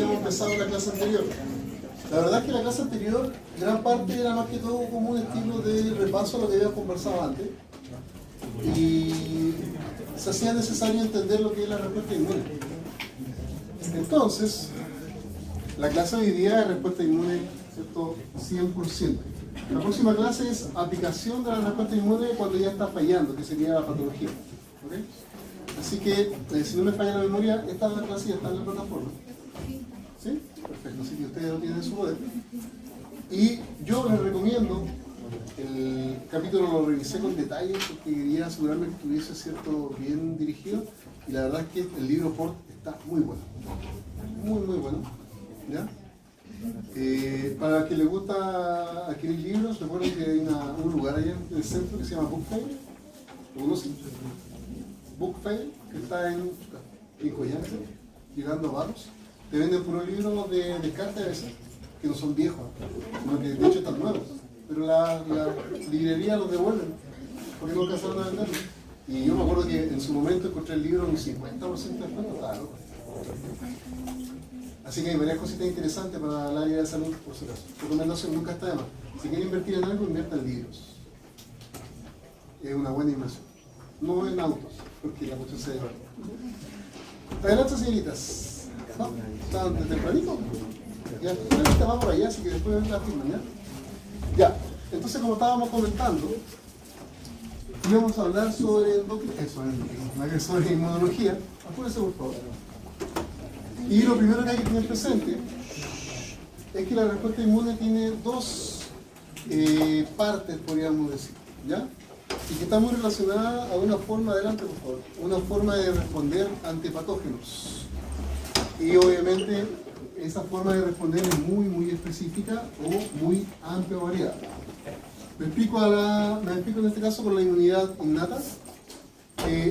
habíamos empezado en la clase anterior. La verdad es que la clase anterior, gran parte era más que todo como un estilo de repaso a lo que habíamos conversado antes. Y se hacía necesario entender lo que es la respuesta inmune. Entonces, la clase de hoy día es respuesta inmune, ¿cierto? 100%. La próxima clase es aplicación de la respuesta inmune cuando ya está fallando, que sería la patología. ¿Okay? Así que, si no me falla la memoria, esta clase ya está en la plataforma. ¿Sí? Perfecto, así que ustedes lo tienen en su poder. Y yo les recomiendo, el capítulo lo revisé con detalle porque quería asegurarme que estuviese cierto bien dirigido, y la verdad es que el libro Ford está muy bueno. Muy bueno. ¿Ya? Para los que les gusta adquirir libros, recuerden que hay un lugar allá en el centro que se llama Book Fair, Book Fair, que está en Coyhaique, llegando a Barros. Te venden puros libros de descarte a veces, que no son viejos, sino que de hecho están nuevos, pero la librería los devuelven, porque no alcanzaron a venderlos. Y yo me acuerdo que en su momento encontré el libro en un 50% de descuento, estaba loco. Así que hay varias cositas interesantes para el área de salud, por si acaso. Recomendación, nunca está de más. Si quieren invertir en algo, inviertan en libros. Es una buena inversión. No en autos, porque la cuestión se lleva. Adelante, señoritas. ¿No? ¿Están de tempranito? Ya, la lista va por allá, así que después la firman, ¿ya? Ya, entonces como estábamos comentando, íbamos a hablar sobre sobre inmunología. Apúrense, por favor. Y lo primero que hay que tener presente es que la respuesta inmune tiene dos partes, podríamos decir, ¿ya? Y que está muy relacionada a una forma, adelante por favor, una forma de responder ante patógenos. Y obviamente esa forma de responder es muy específica o muy amplia o variada. Me explico en este caso con la inmunidad innata.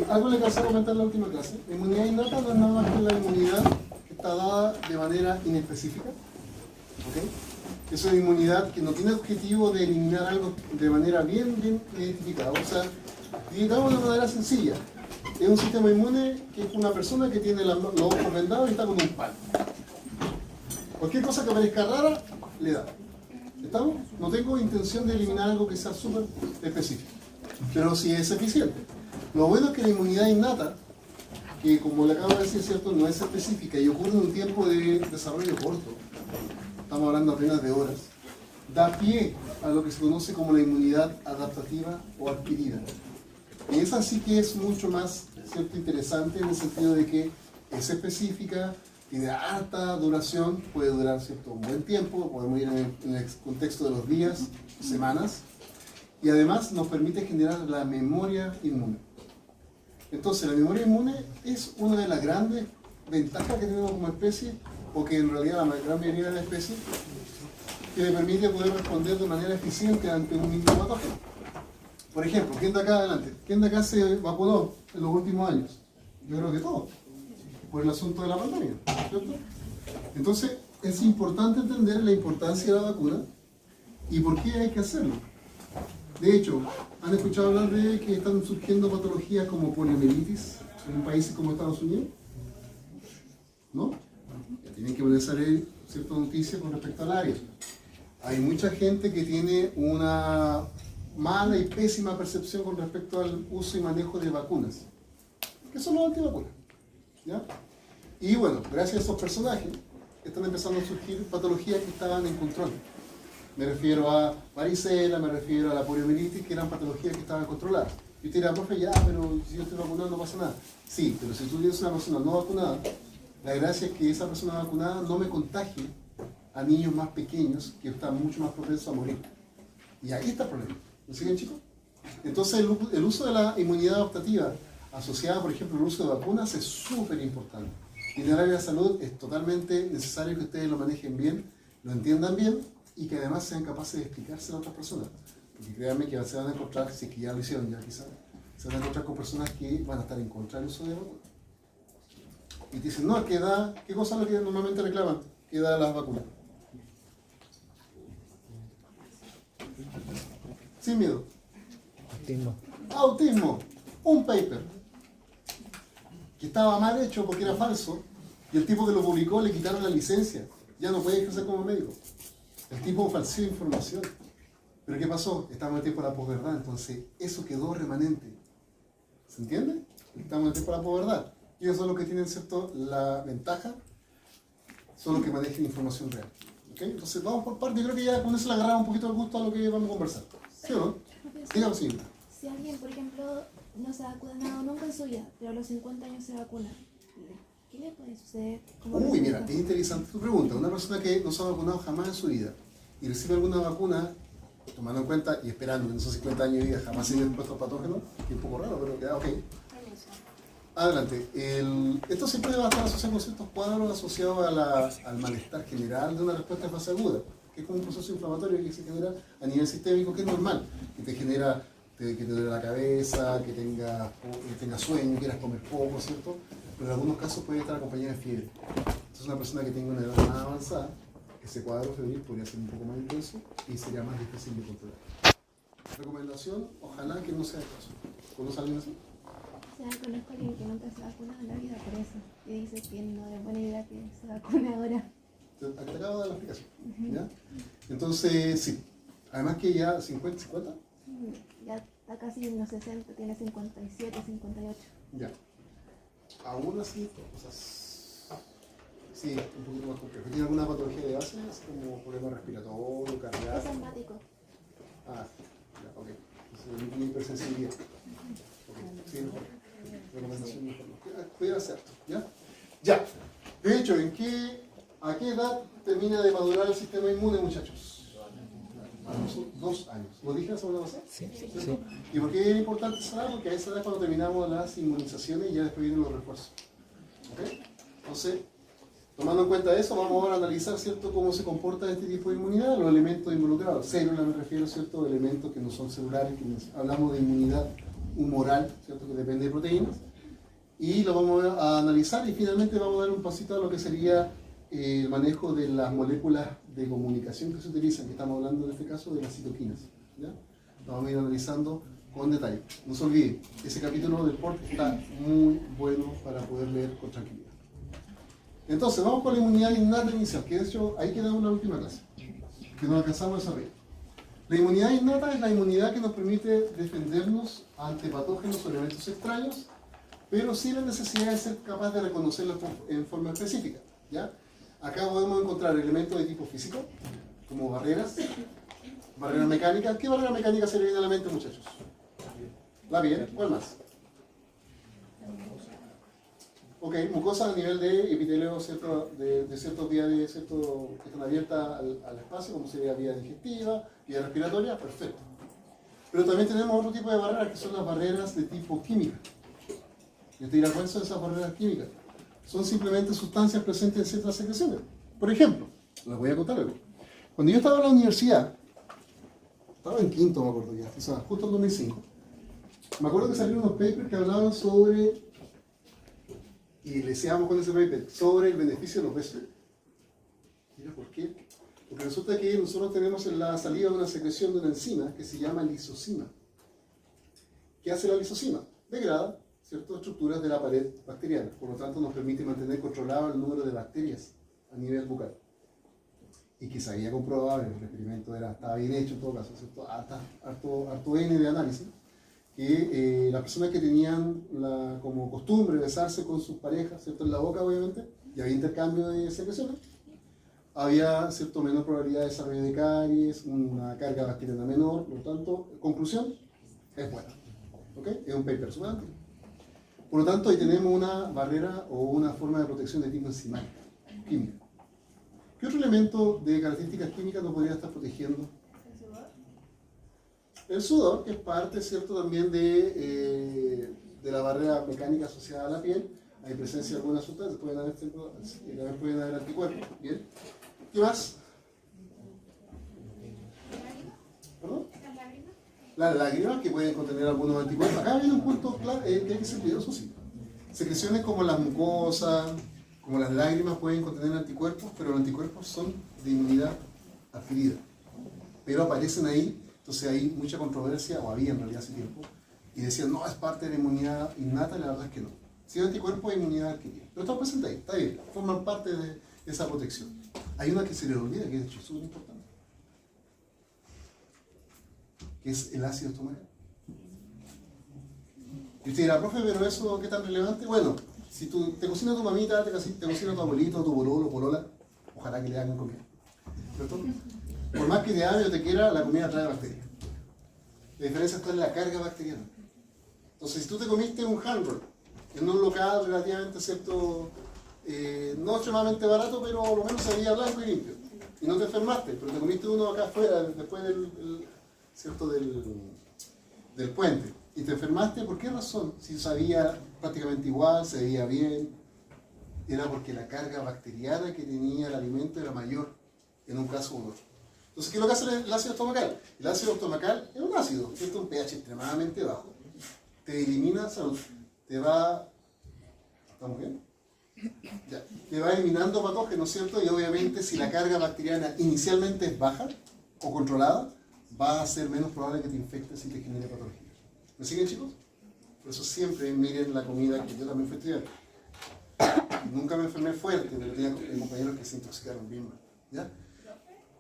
Algo le alcancé a comentar en la última clase. La inmunidad innata no es nada más que la inmunidad que está dada de manera inespecífica. ¿Okay? Es una inmunidad que no tiene objetivo de eliminar algo de manera bien identificada. O sea, digamos de manera sencilla. Es un sistema inmune que es una persona que tiene los ojos vendados y está con un palo. Cualquier cosa que parezca rara, le da. ¿Estamos? No tengo intención de eliminar algo que sea súper específico, pero sí es eficiente. Lo bueno es que la inmunidad innata, que como le acabo de decir, ¿cierto?, no es específica y ocurre en un tiempo de desarrollo corto, estamos hablando apenas de horas, da pie a lo que se conoce como la inmunidad adaptativa o adquirida. Y esa sí que es mucho más, ¿cierto?, interesante en el sentido de que es específica, tiene alta duración, puede durar, ¿cierto?, un buen tiempo, podemos ir en el contexto de los días, semanas, y además nos permite generar la memoria inmune. Entonces, la memoria inmune es una de las grandes ventajas que tenemos como especie, o que en realidad la gran mayoría de la especie, que le permite poder responder de manera eficiente ante un mismo patógeno. Por ejemplo, ¿quién de acá adelante? ¿Quién de acá se vacunó en los últimos años? Yo creo que todos, por el asunto de la pandemia, ¿cierto? Entonces, es importante entender la importancia de la vacuna y por qué hay que hacerlo. De hecho, ¿han escuchado hablar de que están surgiendo patologías como poliomielitis en países como Estados Unidos? ¿No? Ya tienen que ponerse a leer ciertas noticias con respecto al área. Hay mucha gente que tiene una mala y pésima percepción con respecto al uso y manejo de vacunas, que son las antivacunas, ¿ya? Y bueno, gracias a esos personajes están empezando a surgir patologías que estaban en control. Me refiero a varicela, me refiero a la poliomielitis, que eran patologías que estaban controladas. Y usted dirá, profe, ya, pero si yo estoy vacunado no pasa nada. Sí, pero si tú tienes una persona no vacunada, la gracia es que esa persona vacunada no me contagie a niños más pequeños que están mucho más propensos a morir. Y ahí está el problema. ¿Me siguen, chicos? Entonces, el uso de la inmunidad adaptativa asociada, por ejemplo, al uso de vacunas es súper importante. Y en el área de salud es totalmente necesario que ustedes lo manejen bien, lo entiendan bien y que además sean capaces de explicárselo a otras personas. Porque créanme que se van a encontrar, si es que ya lo hicieron ya quizás, se van a encontrar con personas que van a estar en contra del uso de vacunas. Y te dicen, no, ¿qué cosa es lo que normalmente reclaman? ¿Qué da las vacunas? Sin miedo. Autismo. Un paper que estaba mal hecho porque era falso, Y el tipo que lo publicó le quitaron la licencia. Ya no puede ejercer como médico. El tipo falseó información. Pero ¿qué pasó? Estamos en el tiempo de la posverdad, entonces eso quedó remanente. ¿Se entiende? Estamos en el tiempo de la posverdad. Y ellos son los que tienen, ¿cierto?, la ventaja, son los que manejan información real. ¿Okay? Entonces vamos por parte. Yo creo que ya con eso le agarramos un poquito el gusto a lo que vamos a conversar. ¿Sí o no? Dígame, señorita. Si alguien, por ejemplo, no se ha vacunado nunca en su vida, pero a los 50 años se vacuna, ¿qué le puede suceder? Uy, mira, es interesante tu pregunta. Una persona que no se ha vacunado jamás en su vida y recibe alguna vacuna, tomando en cuenta y esperando que en esos 50 años de vida jamás se haya puesto patógeno, que es un poco raro, pero queda ok. Adelante. Esto siempre va a estar asociado con ciertos cuadros asociados al malestar general de una respuesta en fase aguda, que es como un proceso inflamatorio que se genera a nivel sistémico, que es normal, que te genera que te duele la cabeza, que tengas sueño, quieras comer poco, ¿cierto? Pero en algunos casos puede estar acompañada de fiebre. Entonces una persona que tenga una edad más avanzada, ese cuadro febril podría ser un poco más intenso y sería más difícil de controlar. Recomendación, ojalá que no sea el caso. ¿Conoce a alguien así? O sea, conozco a alguien que nunca se ha vacunado en la vida por eso. Y dice que no es buena idea que se vacune ahora. Te acabo de dar la explicación. ¿Ya? Entonces, sí. Además que ya 50. Ya está casi en los 60, tiene 57, 58. Ya. Aún así, sí, un poquito más complejo. ¿Tiene alguna patología de base? Así como problema respiratorio, cardíaco. Es asmático. Ah, ya, ok. Entonces, mi hipersensibilidad. Okay. Sí, mejor. Recomendación mejor. Pudiera ser, ¿ya? Ya. De hecho, ¿a qué edad termina de madurar el sistema inmune, muchachos? A los 2 años. ¿Lo dije la semana pasada? Sí. ¿Y por qué es importante esa edad? Porque a esa edad es cuando terminamos las inmunizaciones y ya después vienen los refuerzos. ¿Ok? Entonces, tomando en cuenta eso, vamos ahora a analizar, ¿cierto?, cómo se comporta este tipo de inmunidad, los elementos involucrados. Células me refiero, ¿cierto?, elementos que no son celulares, que hablamos de inmunidad humoral, ¿cierto?, que depende de proteínas. Y lo vamos a analizar y finalmente vamos a dar un pasito a lo que sería el manejo de las moléculas de comunicación que se utilizan, que estamos hablando en este caso de las citoquinas. ¿Ya? Vamos a ir analizando con detalle. No se olvide, ese capítulo del PORT está muy bueno para poder leer con tranquilidad. Entonces, vamos con la inmunidad innata inicial, que de hecho ahí quedamos en la última clase, que nos alcanzamos a desarrollar. La inmunidad innata es la inmunidad que nos permite defendernos ante patógenos o elementos extraños, pero sin la necesidad de ser capaz de reconocerlos en forma específica. ¿Ya? Acá podemos encontrar elementos de tipo físico, como barreras mecánicas. ¿Qué barrera mecánica se le viene a la mente, muchachos? La piel, ¿cuál más? Ok, mucosa a nivel de epitelio, ¿cierto? De ciertos vías que están abiertas al espacio, como sería vía digestiva, vía respiratoria, perfecto. Pero también tenemos otro tipo de barreras que son las barreras de tipo química. ¿Y te dirás cuáles son esas barreras químicas? Son simplemente sustancias presentes en ciertas secreciones. Por ejemplo, les voy a contar algo. Cuando yo estaba en la universidad, estaba en quinto, me acuerdo ya, o sea, justo en 2005, me acuerdo que salieron unos papers que hablaban sobre, y le decíamos con ese paper, sobre el beneficio de los besos. Mira, ¿por qué? Porque resulta que nosotros tenemos en la salida de una secreción de una enzima que se llama lisocima. ¿Qué hace la lisocima? Degrada ciertas estructuras de la pared bacteriana, por lo tanto nos permite mantener controlado el número de bacterias a nivel bucal. Y que se había comprobado, el experimento estaba bien hecho en todo caso, ¿cierto? Harto N de análisis, que las personas que tenían como costumbre besarse con sus parejas, ¿cierto?, en la boca obviamente, y había intercambio de secreciones, había cierto menor probabilidad de desarrollo de caries, una carga bacteriana menor, por lo tanto, conclusión, es buena. ¿Ok? Es un paper súper antiguo. Por lo tanto, ahí tenemos una barrera o una forma de protección de tipo enzimática, química. ¿Qué otro elemento de características químicas nos podría estar protegiendo? ¿El sudor? El sudor, que es parte, ¿cierto?, también de la barrera mecánica asociada a la piel. Hay presencia de algunas sustancias, también pueden haber anticuerpos. ¿Bien? ¿Qué más? ¿Perdón? Las lágrimas, que pueden contener algunos anticuerpos. Acá viene un punto claro, que hay que ser cuidadoso, sí. Secreciones como las mucosas, como las lágrimas pueden contener anticuerpos, pero los anticuerpos son de inmunidad adquirida. Pero aparecen ahí, entonces hay mucha controversia, o había en realidad hace tiempo, y decían, no, es parte de la inmunidad innata, y la verdad es que no. Si hay anticuerpos, hay inmunidad adquirida. Pero están presentes ahí, está bien, forman parte de esa protección. Hay una que se les olvida, que es súper importante, que es el ácido estomacal. Y usted dirá, profe, pero eso, ¿qué tan relevante? Bueno, si te cocina tu mamita, te cocina tu abuelito, tu pololo, polola, ojalá que le hagan comida. ¿Cierto? Por más que te ame o te quiera, la comida trae bacterias. La diferencia está en la carga bacteriana. Entonces, si tú te comiste un hand roll en un local relativamente, ¿cierto? No extremadamente barato, pero por lo menos se veía blanco y limpio. Y no te enfermaste, pero te comiste uno acá afuera, después ¿cierto? del puente. Y te enfermaste, ¿por qué razón? Si sabía prácticamente igual, se veía bien, era porque la carga bacteriana que tenía el alimento era mayor en un caso u otro. Entonces, ¿qué es lo que hace el ácido estomacal? El ácido estomacal es un ácido, ¿cierto? Un pH extremadamente bajo. Te elimina salud, te va... ¿Estamos bien? Ya. Te va eliminando patógenos, ¿cierto? Y obviamente si la carga bacteriana inicialmente es baja o controlada, va a ser menos probable que te infectes y te genere patología. ¿Me siguen, chicos? Por eso siempre miren la comida, que yo también fui estudiante. Nunca me enfermé fuerte, pero tenía compañeros que se intoxicaron bien mal. ¿Ya?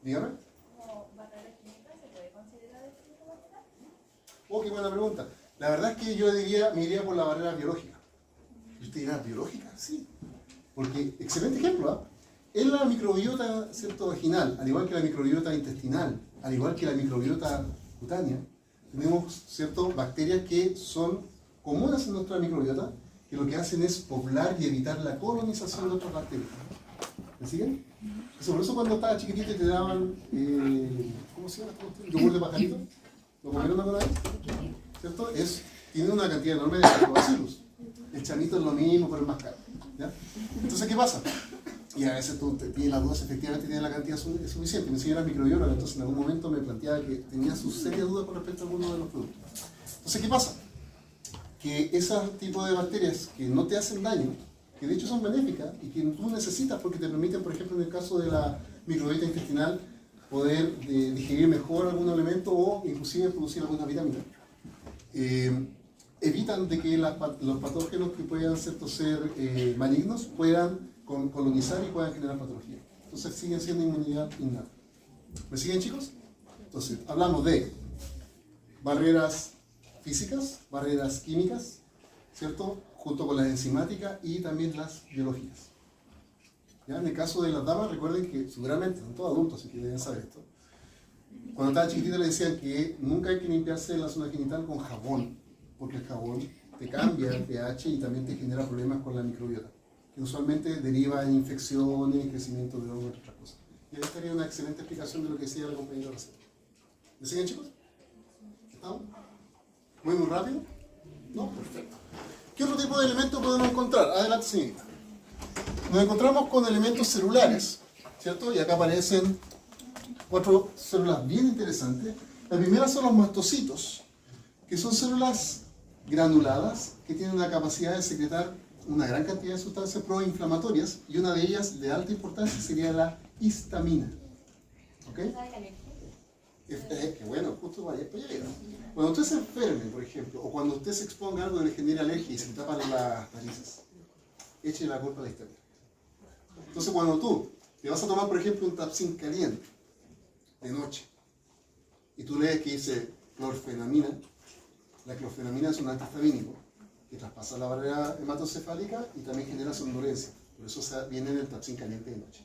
Dígame. ¿Como barreras químicas se puede considerar el tipo bacterial? Oh, qué buena pregunta. La verdad es que yo me iría por la barrera biológica. ¿Y usted dirá, biológica? Sí. Porque, excelente ejemplo, ¿ah? En la microbiota, ¿cierto? Vaginal, al igual que la microbiota intestinal, al igual que la microbiota cutánea, tenemos, ¿cierto? Bacterias que son comunes en nuestra microbiota, que lo que hacen es poblar y evitar la colonización de otras bacterias. ¿Me siguen? Por eso cuando estabas chiquitito y te daban, ¿cómo se llama? ¿Yogur de pajarito? ¿Lo comieron alguna vez? ¿Cierto? Tiene una cantidad enorme de lactobacillus. El chamito es lo mismo, pero es más caro. ¿Ya? Entonces, ¿qué pasa? Y a veces tú tienes las dudas, efectivamente tienes la cantidad suficiente. Mi señora es microbióloga, entonces en algún momento me planteaba que tenía sus serias dudas con respecto a alguno de los productos. Entonces, ¿qué pasa? Que esos tipos de bacterias que no te hacen daño, que de hecho son benéficas y que tú necesitas porque te permiten, por ejemplo, en el caso de la microbiota intestinal, poder digerir mejor algún elemento o inclusive producir alguna vitamina. Evitan de que los patógenos que puedan ser malignos puedan colonizar y puedan generar patología. Entonces siguen siendo inmunidad innata. ¿Me siguen, chicos? Entonces, hablamos de barreras físicas, barreras químicas, ¿cierto? Junto con las enzimáticas y también las biológicas. ¿Ya? En el caso de las damas, recuerden que seguramente son todos adultos, así que deben saber esto. Cuando estaban chiquititas le decían que nunca hay que limpiarse la zona genital con jabón, porque el jabón te cambia el pH y también te genera problemas con la microbiota, que usualmente deriva en infecciones, crecimiento de hongos y otras cosas. Y ahí estaría una excelente explicación de lo que decía la compañera recién. ¿Me siguen, chicos? ¿Estamos? ¿Muy rápido? No, perfecto. ¿Qué otro tipo de elementos podemos encontrar? Adelante, señorita. Nos encontramos con elementos celulares, ¿cierto? Y acá aparecen 4 células bien interesantes. La primera son los mastocitos, que son células granuladas que tienen la capacidad de secretar una gran cantidad de sustancias proinflamatorias y una de ellas de alta importancia sería la histamina. ¿Ok? Que bueno, justo vaya para allá. Cuando usted se enferme, por ejemplo, o cuando usted se exponga a algo que le genere alergia y se le tapan las narices, eche la culpa a la histamina. Entonces, cuando tú te vas a tomar, por ejemplo, un Tapsin caliente de noche y tú lees que dice clorfenamina, la clorfenamina es un antihistamínico que traspasa la barrera hematocefálica y también genera somnolencia. Por eso viene en el Tapsin caliente de noche.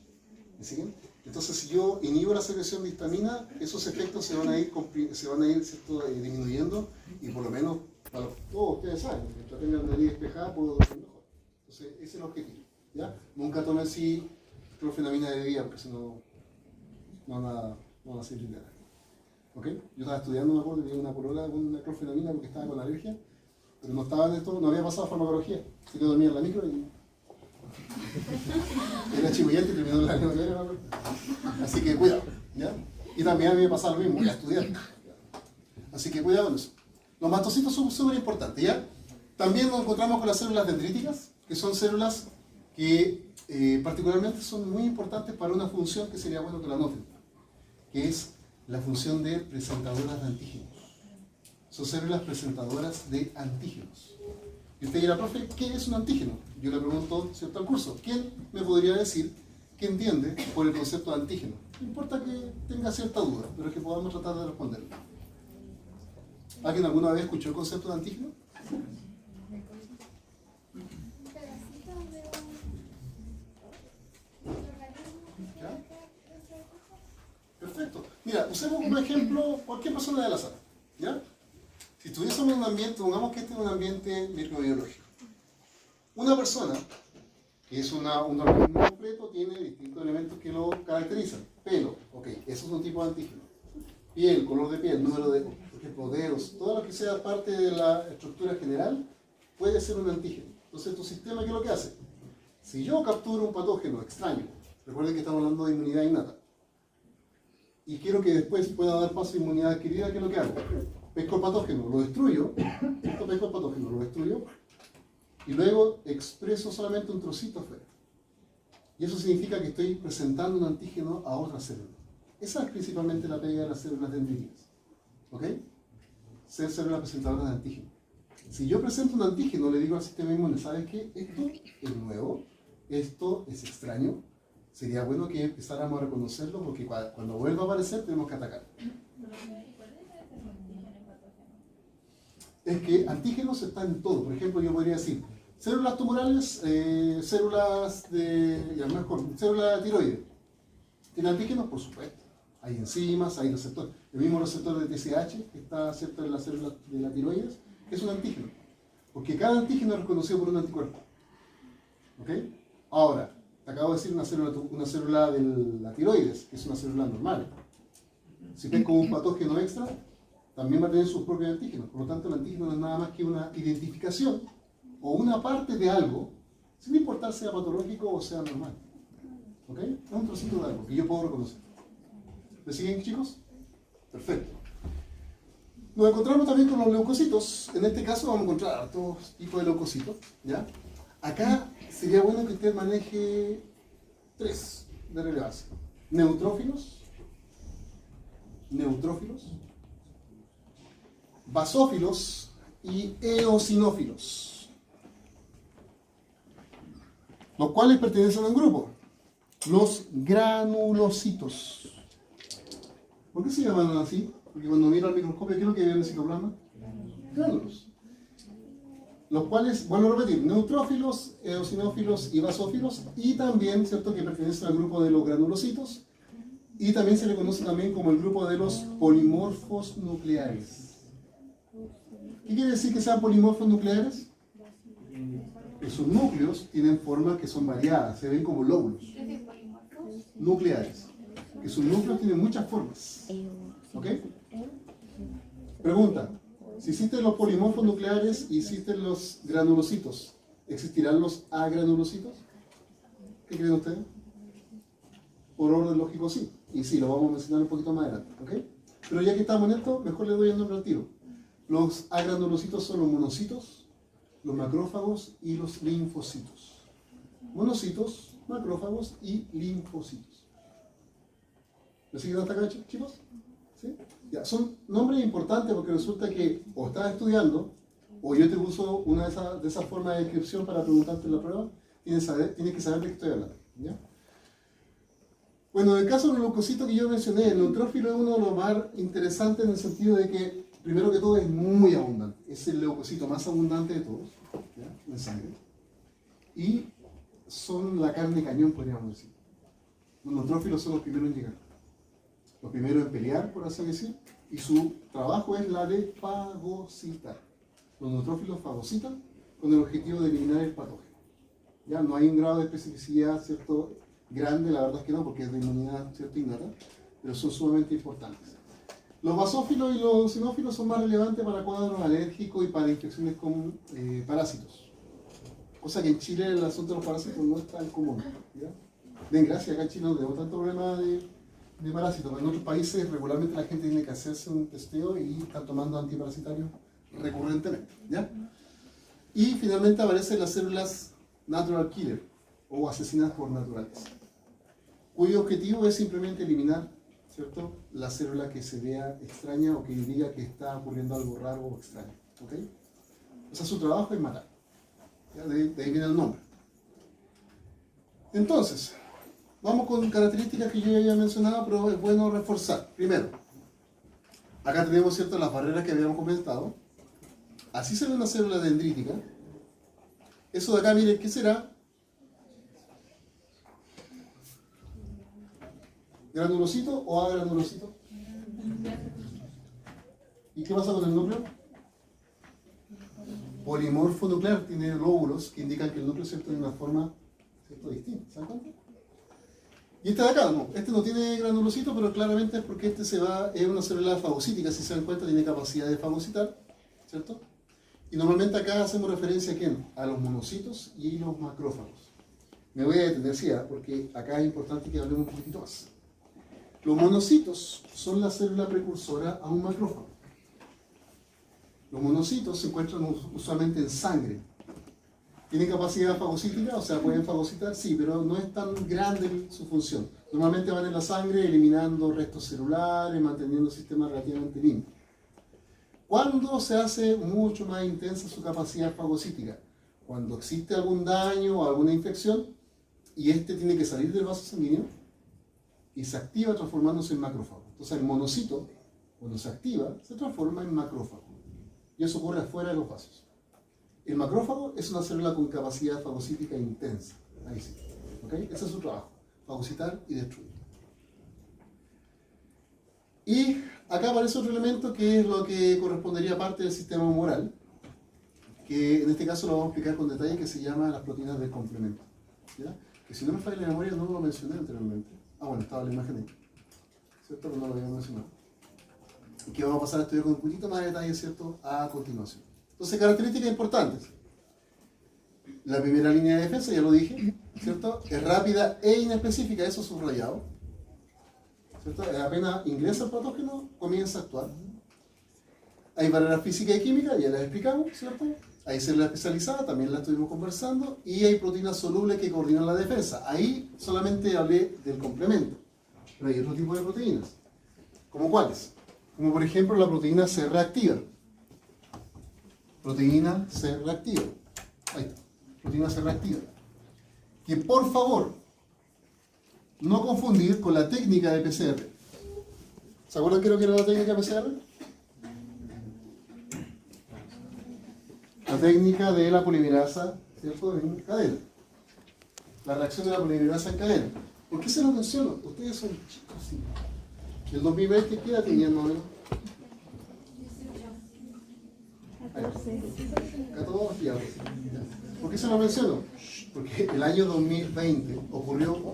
¿Me siguen? Entonces, si yo inhibo la secreción de histamina, esos efectos se van a ir, ¿cierto? Disminuyendo y por lo menos, para todos ustedes saben, mientras tengan la nariz despejada, puedo dormir mejor. Entonces, ese es el objetivo. ¿Ya? Nunca tomen así clorfenamina de día, porque si no, no van a servir de nada. ¿Ok? Yo estaba estudiando, me acuerdo, tenía una polola con una clorfenamina porque estaba con alergia, pero no estaba en esto, no había pasado farmacología, así que dormía en la micro y era chibullante y terminó en la micro. Así que cuidado, ¿ya? Y también a mí me pasaba lo mismo, voy a estudiar. Así que cuidado con eso. Los mastocitos son súper importantes, ¿ya? También nos encontramos con las células dendríticas, que son células que particularmente son muy importantes para una función que sería bueno que la noten, que es la función de presentadoras de antígenos. Son células presentadoras de antígenos. Y usted dirá, profe, ¿qué es un antígeno? Yo le pregunto, ¿cierto?, al curso, ¿quién me podría decir qué entiende por el concepto de antígeno? No importa que tenga cierta duda, pero que podamos tratar de responderlo. ¿Alguien alguna vez escuchó el concepto de antígeno? ¿Ya? Perfecto. Mira, usemos como ejemplo cualquier persona de la sala. ¿Ya? Si estuviésemos en un ambiente, pongamos que este es un ambiente microbiológico. Una persona, que es un organismo completo, tiene distintos elementos que lo caracterizan. Pelo, ok, eso es un tipo de antígeno. Piel, color de piel, número de, por ejemplo, dedos, todo lo que sea parte de la estructura general puede ser un antígeno. Entonces, tu sistema, ¿qué es lo que hace? Si yo capturo un patógeno extraño, recuerden que estamos hablando de inmunidad innata, y quiero que después pueda dar paso a inmunidad adquirida, ¿qué es lo que hago? Pesco el patógeno, lo destruyo, pesco el patógeno, lo destruyo, y luego expreso solamente un trocito afuera. Y eso significa que estoy presentando un antígeno a otra célula. Esa es principalmente la pega de las células dendríticas. ¿Ok? Ser células presentadoras de antígeno. Si yo presento un antígeno, le digo al sistema inmune, ¿sabes qué? Esto es nuevo, esto es extraño. Sería bueno que empezáramos a reconocerlo porque cuando vuelva a aparecer tenemos que atacar. Es que antígenos están en todo. Por ejemplo, yo podría decir, células tumorales, células de tiroides. ¿Tiene antígenos? Por supuesto. Hay enzimas, hay receptores. El mismo receptor de TSH que está, ¿cierto?, en las células de la tiroides, que es un antígeno. Porque cada antígeno es reconocido por un anticuerpo. ¿Ok? Ahora, te acabo de decir una célula de la tiroides, que es una célula normal. Si tengo un patógeno extra, también va a tener sus propios antígenos. Por lo tanto, el antígeno no es nada más que una identificación o una parte de algo, sin importar sea patológico o sea normal. ¿Ok? Es un trocito de algo que yo puedo reconocer. ¿Me siguen, chicos? Perfecto. Nos encontramos también con los leucocitos. En este caso vamos a encontrar todos tipos de leucocitos. ¿Ya? Acá sería bueno que usted maneje 3 de relevancia. Neutrófilos, basófilos y eosinófilos, los cuales pertenecen a un grupo, los granulocitos. ¿Por qué se llaman así? Porque cuando miro al microscopio, ¿qué es lo que ve en el citoplasma? Gránulos. Los cuales, vuelvo a repetir, neutrófilos, eosinófilos y basófilos, y también, ¿cierto?, que pertenecen al grupo de los granulocitos, y también se le conoce también como el grupo de los polimorfos nucleares. ¿Qué quiere decir que sean polimorfos nucleares? Que sus núcleos tienen formas que son variadas, se ven como lóbulos nucleares, que sus núcleos tienen muchas formas. ¿Ok? Pregunta: si existen los polimorfos nucleares y existen los granulocitos, ¿existirán los agranulocitos? ¿Qué creen ustedes? Por orden lógico, sí. Y sí, lo vamos a mencionar un poquito más adelante. ¿Ok? Pero ya que estamos en esto, mejor le doy el nombre al tiro. Los agranulocitos son los monocitos, los macrófagos y los linfocitos. Monocitos, macrófagos y linfocitos. ¿Me siguen hasta acá, chicos? ¿Sí? Ya, son nombres importantes porque resulta que o estás estudiando o yo te uso una de esas formas de descripción para preguntarte en la prueba, tienes que saber de qué estoy hablando. ¿Ya? Bueno, en el caso de los leucocitos que yo mencioné, el neutrófilo es uno de los más interesantes en el sentido de que, primero que todo, es muy abundante. Es el leucocito más abundante de todos, ¿ya?, en sangre. Y son la carne cañón, podríamos decir. Los neutrófilos son los primeros en llegar. Los primeros en pelear, por así decir, y su trabajo es la de fagocitar. Los neutrófilos fagocitan con el objetivo de eliminar el patógeno. Ya no hay un grado de especificidad, ¿cierto?, grande, la verdad es que no, porque es de inmunidad, ¿cierto?, innata, pero son sumamente importantes. Los basófilos y los eosinófilos son más relevantes para cuadros alérgicos y para infecciones con parásitos. Cosa que en Chile el asunto de los parásitos no es tan común. ¿Ya? Den gracias, acá en Chile no tenemos tanto problema de parásitos, pero en otros países regularmente la gente tiene que hacerse un testeo y están tomando antiparasitarios recurrentemente. ¿Ya? Y finalmente aparecen las células natural killer o asesinas por naturaleza, cuyo objetivo es simplemente eliminar, ¿cierto?, la célula que se vea extraña o que diga que está ocurriendo algo raro o extraño. ¿Ok? O sea, su trabajo es matar. ¿Ya? De ahí viene el nombre. Entonces, vamos con características que yo ya había mencionado, pero es bueno reforzar. Primero, acá tenemos, ¿cierto?, las barreras que habíamos comentado. Así se ve una célula dendrítica. Eso de acá, miren, ¿qué será? ¿Granulocito o agranulocito? ¿Y qué pasa con el núcleo? Polimorfo nuclear, tiene lóbulos que indican que el núcleo, ¿cierto?, tiene una forma, ¿cierto?, distinta. ¿Se dan cuenta? Y este de acá, no, este no tiene granulocito, pero claramente es porque este es una célula fagocítica, si se dan cuenta, tiene capacidad de fagocitar, ¿cierto? Y normalmente acá hacemos referencia a quién? A los monocitos y los macrófagos. Me voy a detener, sí, porque acá es importante que hablemos un poquitito más. Los monocitos son la célula precursora a un macrófago. Los monocitos se encuentran usualmente en sangre. ¿Tienen capacidad fagocítica? O sea, ¿pueden fagocitar? Sí, pero no es tan grande su función. Normalmente van en la sangre eliminando restos celulares, manteniendo el sistema relativamente limpio. ¿Cuándo se hace mucho más intensa su capacidad fagocítica? Cuando existe algún daño o alguna infección y este tiene que salir del vaso sanguíneo y se activa transformándose en macrófago. Entonces el monocito, cuando se activa, se transforma en macrófago. Y eso ocurre afuera de los vasos. El macrófago es una célula con capacidad fagocítica intensa. Ahí sí. ¿Okay? Ese es su trabajo. Fagocitar y destruir. Y acá aparece otro elemento que es lo que correspondería a parte del sistema humoral, que en este caso lo vamos a explicar con detalle, que se llama las proteínas del complemento. ¿Ya? Que si no me falla la memoria no lo mencioné anteriormente. Ah, bueno, estaba la imagen ahí. ¿Cierto? Pero no lo había mencionado. Y que vamos a pasar a estudiar con un poquito más de detalle, ¿cierto?, a continuación. Entonces, características importantes. La primera línea de defensa, ya lo dije, ¿cierto? Es rápida e inespecífica, eso subrayado. ¿Cierto? Apenas ingresa el patógeno, comienza a actuar. Hay barreras físicas y químicas, ya las explicamos, ¿cierto? Hay células especializadas, también las estuvimos conversando. Y hay proteínas solubles que coordinan la defensa. Ahí solamente hablé del complemento. Pero hay otro tipo de proteínas. ¿Cómo cuáles? Como por ejemplo la proteína C reactiva. Proteína C reactiva. Ahí está. Proteína C reactiva. Que por favor, no confundir con la técnica de PCR. ¿Se acuerdan qué era la técnica de PCR? La técnica de la polimerasa, ¿cierto?, en cadena. La reacción de la polimerasa en cadena. ¿Por qué se lo menciono? Ustedes son chicos, sí. ¿El 2020 qué edad tenían, no? 14 y algo así. ¿Por qué se lo menciono? Porque el año 2020 ocurrió,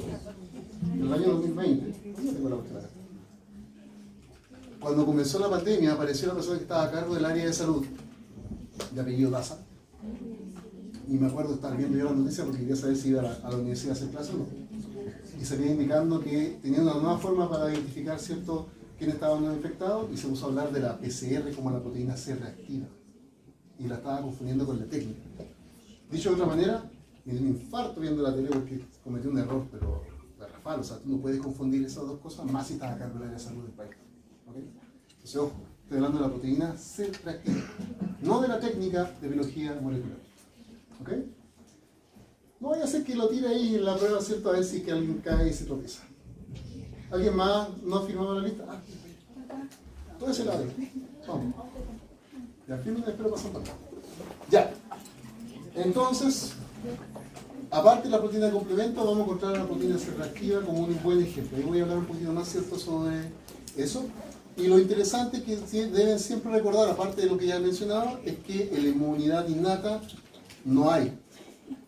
el año 2020, cuando comenzó la pandemia, apareció la persona que estaba a cargo del área de salud, de apellido Daza, y me acuerdo estar viendo yo la noticia porque quería saber si iba a la universidad a hacer clase o no, y se venía indicando que tenía una nueva forma para identificar, ¿cierto?, quiénes estaban infectados, y se puso a hablar de la PCR como la proteína C reactiva, y la estaba confundiendo con la técnica. Dicho de otra manera, me dio un infarto viendo la tele porque cometí un error, pero garrafal, o sea, tú no puedes confundir esas dos cosas, más si estás a cargo del área de salud del país. ¿Okay? Entonces, ojo, estoy hablando de la proteína C reactiva, no de la técnica de biología molecular. ¿Ok? No voy a hacer que lo tire ahí en la prueba, ¿cierto? A ver si que alguien cae y se tropieza. ¿Alguien más no ha firmado la lista? Ah, todo ese lado. Vamos. Ya firmen, espero pasar para acá. Ya. Entonces, aparte de la proteína de complemento, vamos a encontrar la proteína C reactiva como un buen ejemplo. Ahí voy a hablar un poquito más, ¿cierto?, sobre eso. Y lo interesante que deben siempre recordar, aparte de lo que ya he mencionado, es que en la inmunidad innata no hay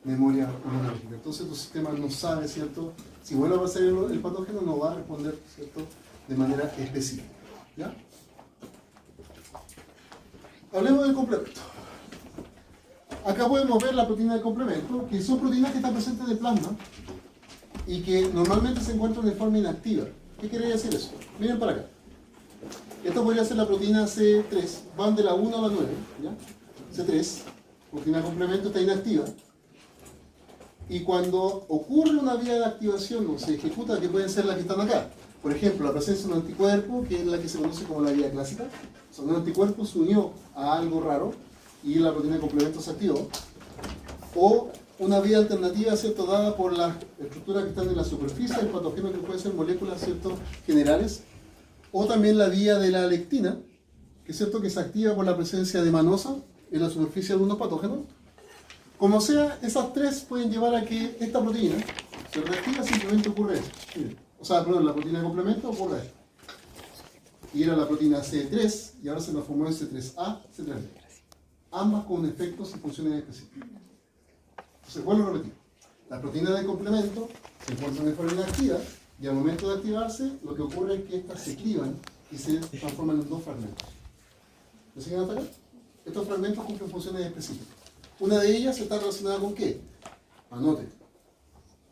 memoria inmunológica. Entonces tu sistema no sabe, ¿cierto? Si vuelve a aparecer el patógeno, no va a responder, ¿cierto?, de manera específica. ¿Ya? Hablemos del complemento. Acá podemos ver la proteína de complemento, que son proteínas que están presentes en el plasma y que normalmente se encuentran de forma inactiva. ¿Qué quiere decir eso? Miren para acá. Esto podría ser la proteína C3, van de la 1 a la 9, ¿ya? C3, proteína de complemento, está inactiva. Y cuando ocurre una vía de activación o se ejecuta, que pueden ser las que están acá. Por ejemplo, la presencia de un anticuerpo, que es la que se conoce como la vía clásica. O sea, un anticuerpo se unió a algo raro y la proteína de complemento se activó. o una vía alternativa, ¿cierto?, dada por las estructuras que están en la superficie del patógeno, que pueden ser moléculas, ¿cierto?, generales, o también la vía de la lectina, que es cierto que se activa por la presencia de manosa en la superficie de algunos patógenos. Como sea, esas tres pueden llevar a que esta proteína se reactiva, simplemente ocurre eso. Miren. O sea, perdón, la proteína de complemento ocurre esto. Y era la proteína C3 y ahora se transformó en C3A, C3B. Ambas con efectos y funciones específicas. Entonces, vuelvo a repetir. Las proteínas de complemento se encuentran de forma inactiva y al momento de activarse, lo que ocurre es que estas se clivan y se transforman en dos fragmentos. ¿Me siguen hasta acá? Estos fragmentos cumplen funciones específicas. Una de ellas está relacionada con ¿qué? Anote.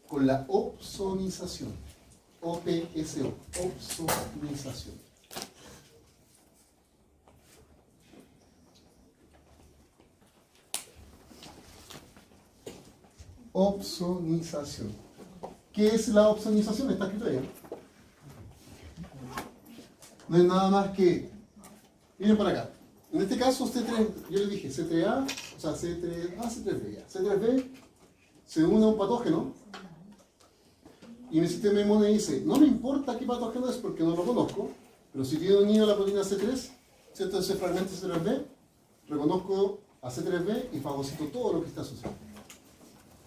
Con la opsonización. OPSO. Opsonización. Opsonización. ¿Qué es la opsonización? Está escrito ahí. No es nada más que... Miren para acá. En este caso, C3, yo le dije C3A, o sea, C3A, C3B. Ya. C3B se une a un patógeno y mi sistema inmune dice, no me importa qué patógeno es porque no lo conozco, pero si tiene unido a la proteína C3, ¿cierto? Ese fragmento C3B, reconozco a C3B y fagocito todo lo que está asociado.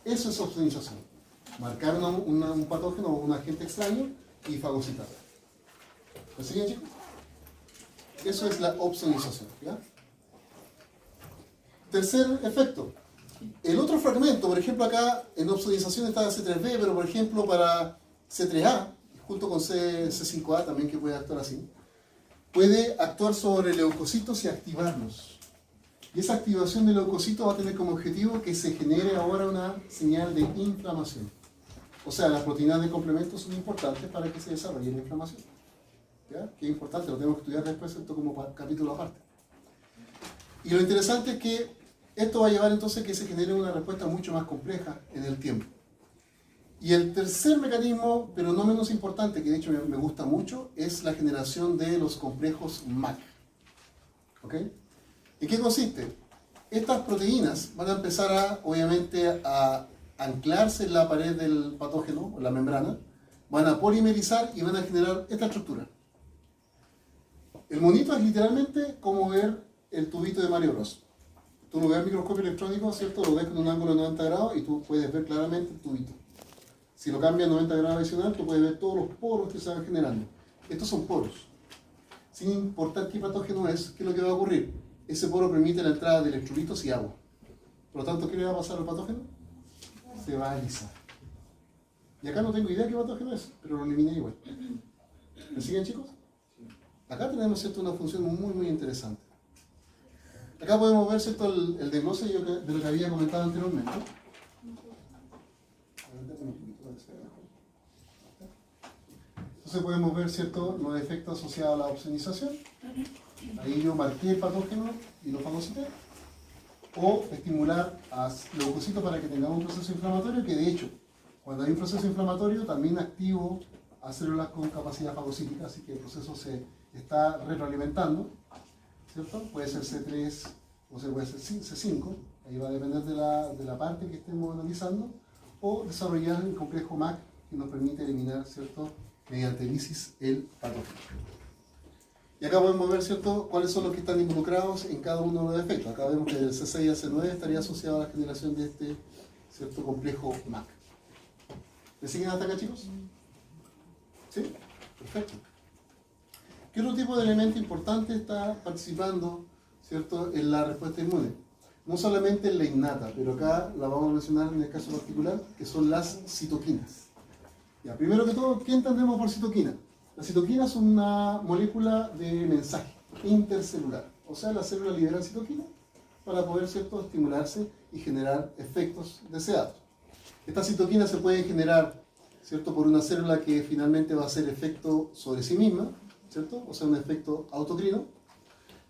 Eso es opsonización. Marcar un patógeno o un agente extraño y fagocitarlo. ¿Lo siguen, chicos? Eso es la opsonización. ¿Ya? Tercer efecto. El otro fragmento, por ejemplo, acá en opsonización está C3B, pero por ejemplo para C3A, junto con C5A también, que puede actuar así, puede actuar sobre leucocitos y activarlos. Y esa activación de leucocitos va a tener como objetivo que se genere ahora una señal de inflamación. O sea, las proteínas de complemento son importantes para que se desarrolle la inflamación. ¿Ya? Que es importante, lo tenemos que estudiar después, esto como capítulo aparte. Y lo interesante es que esto va a llevar entonces a que se genere una respuesta mucho más compleja en el tiempo. Y el tercer mecanismo, pero no menos importante, que de hecho me gusta mucho, es la generación de los complejos MAC. ¿Ok? ¿En qué consiste? Estas proteínas van a empezar obviamente a anclarse en la pared del patógeno, o la membrana, van a polimerizar y van a generar esta estructura. El monito es literalmente como ver el tubito de Mario Bros. Tú lo ves al microscopio electrónico, ¿cierto? Lo ves con un ángulo de 90 grados y tú puedes ver claramente el tubito. Si lo cambias a 90 grados adicional, tú puedes ver todos los poros que se van generando. Estos son poros. Sin importar qué patógeno es, ¿qué es lo que va a ocurrir? Ese poro permite la entrada de electrolitos y agua. Por lo tanto, ¿qué le va a pasar al patógeno? Se va a alisar. Y acá no tengo idea qué patógeno es, pero lo eliminé igual. ¿Me siguen, chicos? Acá tenemos, ¿cierto?, una función muy, muy interesante. Acá podemos ver, ¿cierto?, el desglose de lo que había comentado anteriormente. Entonces podemos ver, ¿cierto?, los efectos asociados a la opsonización. Ahí yo marqué el patógeno y lo fagocité. O estimular a leucocitos para que tengamos un proceso inflamatorio, que de hecho, cuando hay un proceso inflamatorio, también activo a células con capacidad fagocítica, así que el proceso se está retroalimentando, ¿cierto? Puede ser C3 o puede ser C5, ahí va a depender de la parte que estemos analizando, o desarrollar el complejo MAC que nos permite eliminar, ¿cierto?, mediante lisis el patógeno. Y acá podemos ver, ¿cierto?, cuáles son los que están involucrados en cada uno de los efectos. Acá vemos que el C6 y el C9 estaría asociado a la generación de este, ¿cierto?, complejo MAC. ¿Me siguen hasta acá, chicos? ¿Sí? Perfecto. ¿Qué otro tipo de elemento importante está participando, ¿cierto?, en la respuesta inmune? No solamente en la innata, pero acá la vamos a mencionar en el caso particular, que son las citoquinas. Ya, primero que todo, ¿qué entendemos por citoquina? La citoquina es una molécula de mensaje intercelular. O sea, la célula libera citoquina para poder, ¿cierto?, estimularse y generar efectos deseados. Estas citoquinas se pueden generar, ¿cierto?, por una célula que finalmente va a hacer efecto sobre sí misma, ¿cierto? O sea, un efecto autocrino.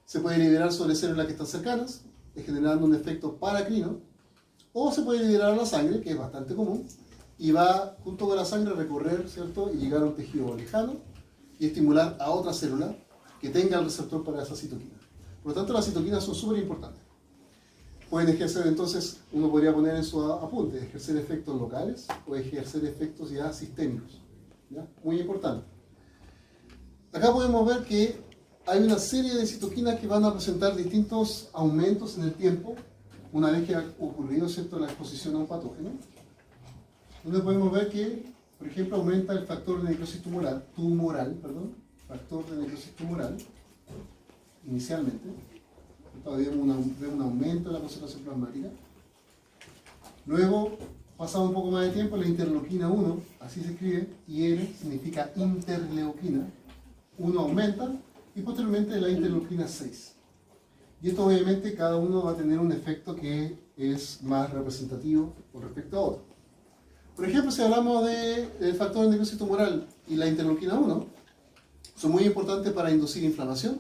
Se puede liberar sobre células que están cercanas, generando un efecto paracrino. O se puede liberar a la sangre, que es bastante común, y va junto con la sangre a recorrer, ¿cierto?, y llegar a un tejido lejano y estimular a otra célula que tenga el receptor para esa citoquina. Por lo tanto, las citoquinas son súper importantes. pueden ejercer, entonces, uno podría poner en su apunte, ejercer efectos locales o ejercer efectos ya sistémicos. ¿Ya? Muy importante. Acá podemos ver que hay una serie de citoquinas que van a presentar distintos aumentos en el tiempo una vez que ha ocurrido, ¿cierto?, la exposición a un patógeno. Donde podemos ver que, por ejemplo, aumenta el factor de necrosis factor de necrosis tumoral, inicialmente. Vemos un aumento en la concentración plasmática. Luego, pasado un poco más de tiempo, la interleuquina 1, así se escribe, IR significa interleuquina, 1 aumenta, y posteriormente la interleuquina 6. Y esto obviamente cada uno va a tener un efecto que es más representativo con respecto a otro. Por ejemplo, si hablamos del factor de necrosis tumoral y la interleuquina 1, son muy importantes para inducir inflamación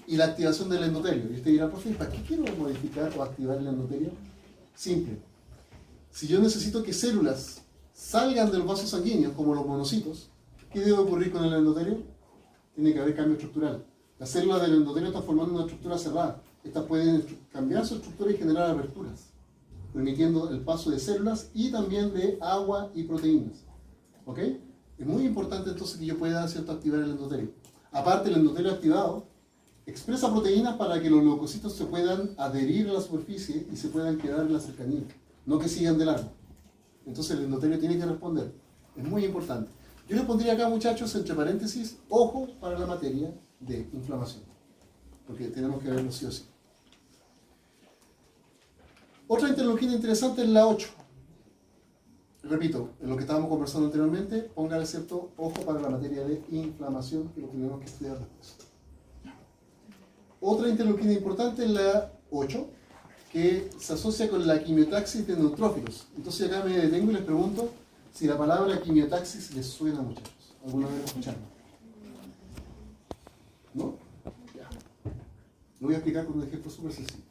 y la activación del endotelio. Y usted dirá, profe, ¿para qué quiero modificar o activar el endotelio? Simple. Si yo necesito que células salgan del vaso sanguíneo, como los monocitos, ¿qué debe ocurrir con el endotelio? Tiene que haber cambio estructural. Las células del endotelio están formando una estructura cerrada. Estas pueden cambiar su estructura y generar aberturas, permitiendo el paso de células y también de agua y proteínas. ¿Ok? Es muy importante entonces que yo pueda, ¿cierto?, activar el endotelio. Aparte, el endotelio activado expresa proteínas para que los leucocitos se puedan adherir a la superficie y se puedan quedar en la cercanía, no que sigan de largo. Entonces el endotelio tiene que responder. Es muy importante. Yo le pondría acá, muchachos, entre paréntesis, ojo para la materia de inflamación, porque tenemos que verlo sí o sí. Otra interleuquina interesante es la 8. Repito, en lo que estábamos conversando anteriormente, póngale cierto ojo para la materia de inflamación, que lo tenemos que estudiar después. Otra interleuquina importante es la 8, que se asocia con la quimiotaxis de neutrófilos. Entonces acá me detengo y les pregunto si la palabra quimiotaxis les suena, muchachos. ¿Alguna vez lo escucharon? ¿No? Ya. Lo voy a explicar con un ejemplo súper sencillo.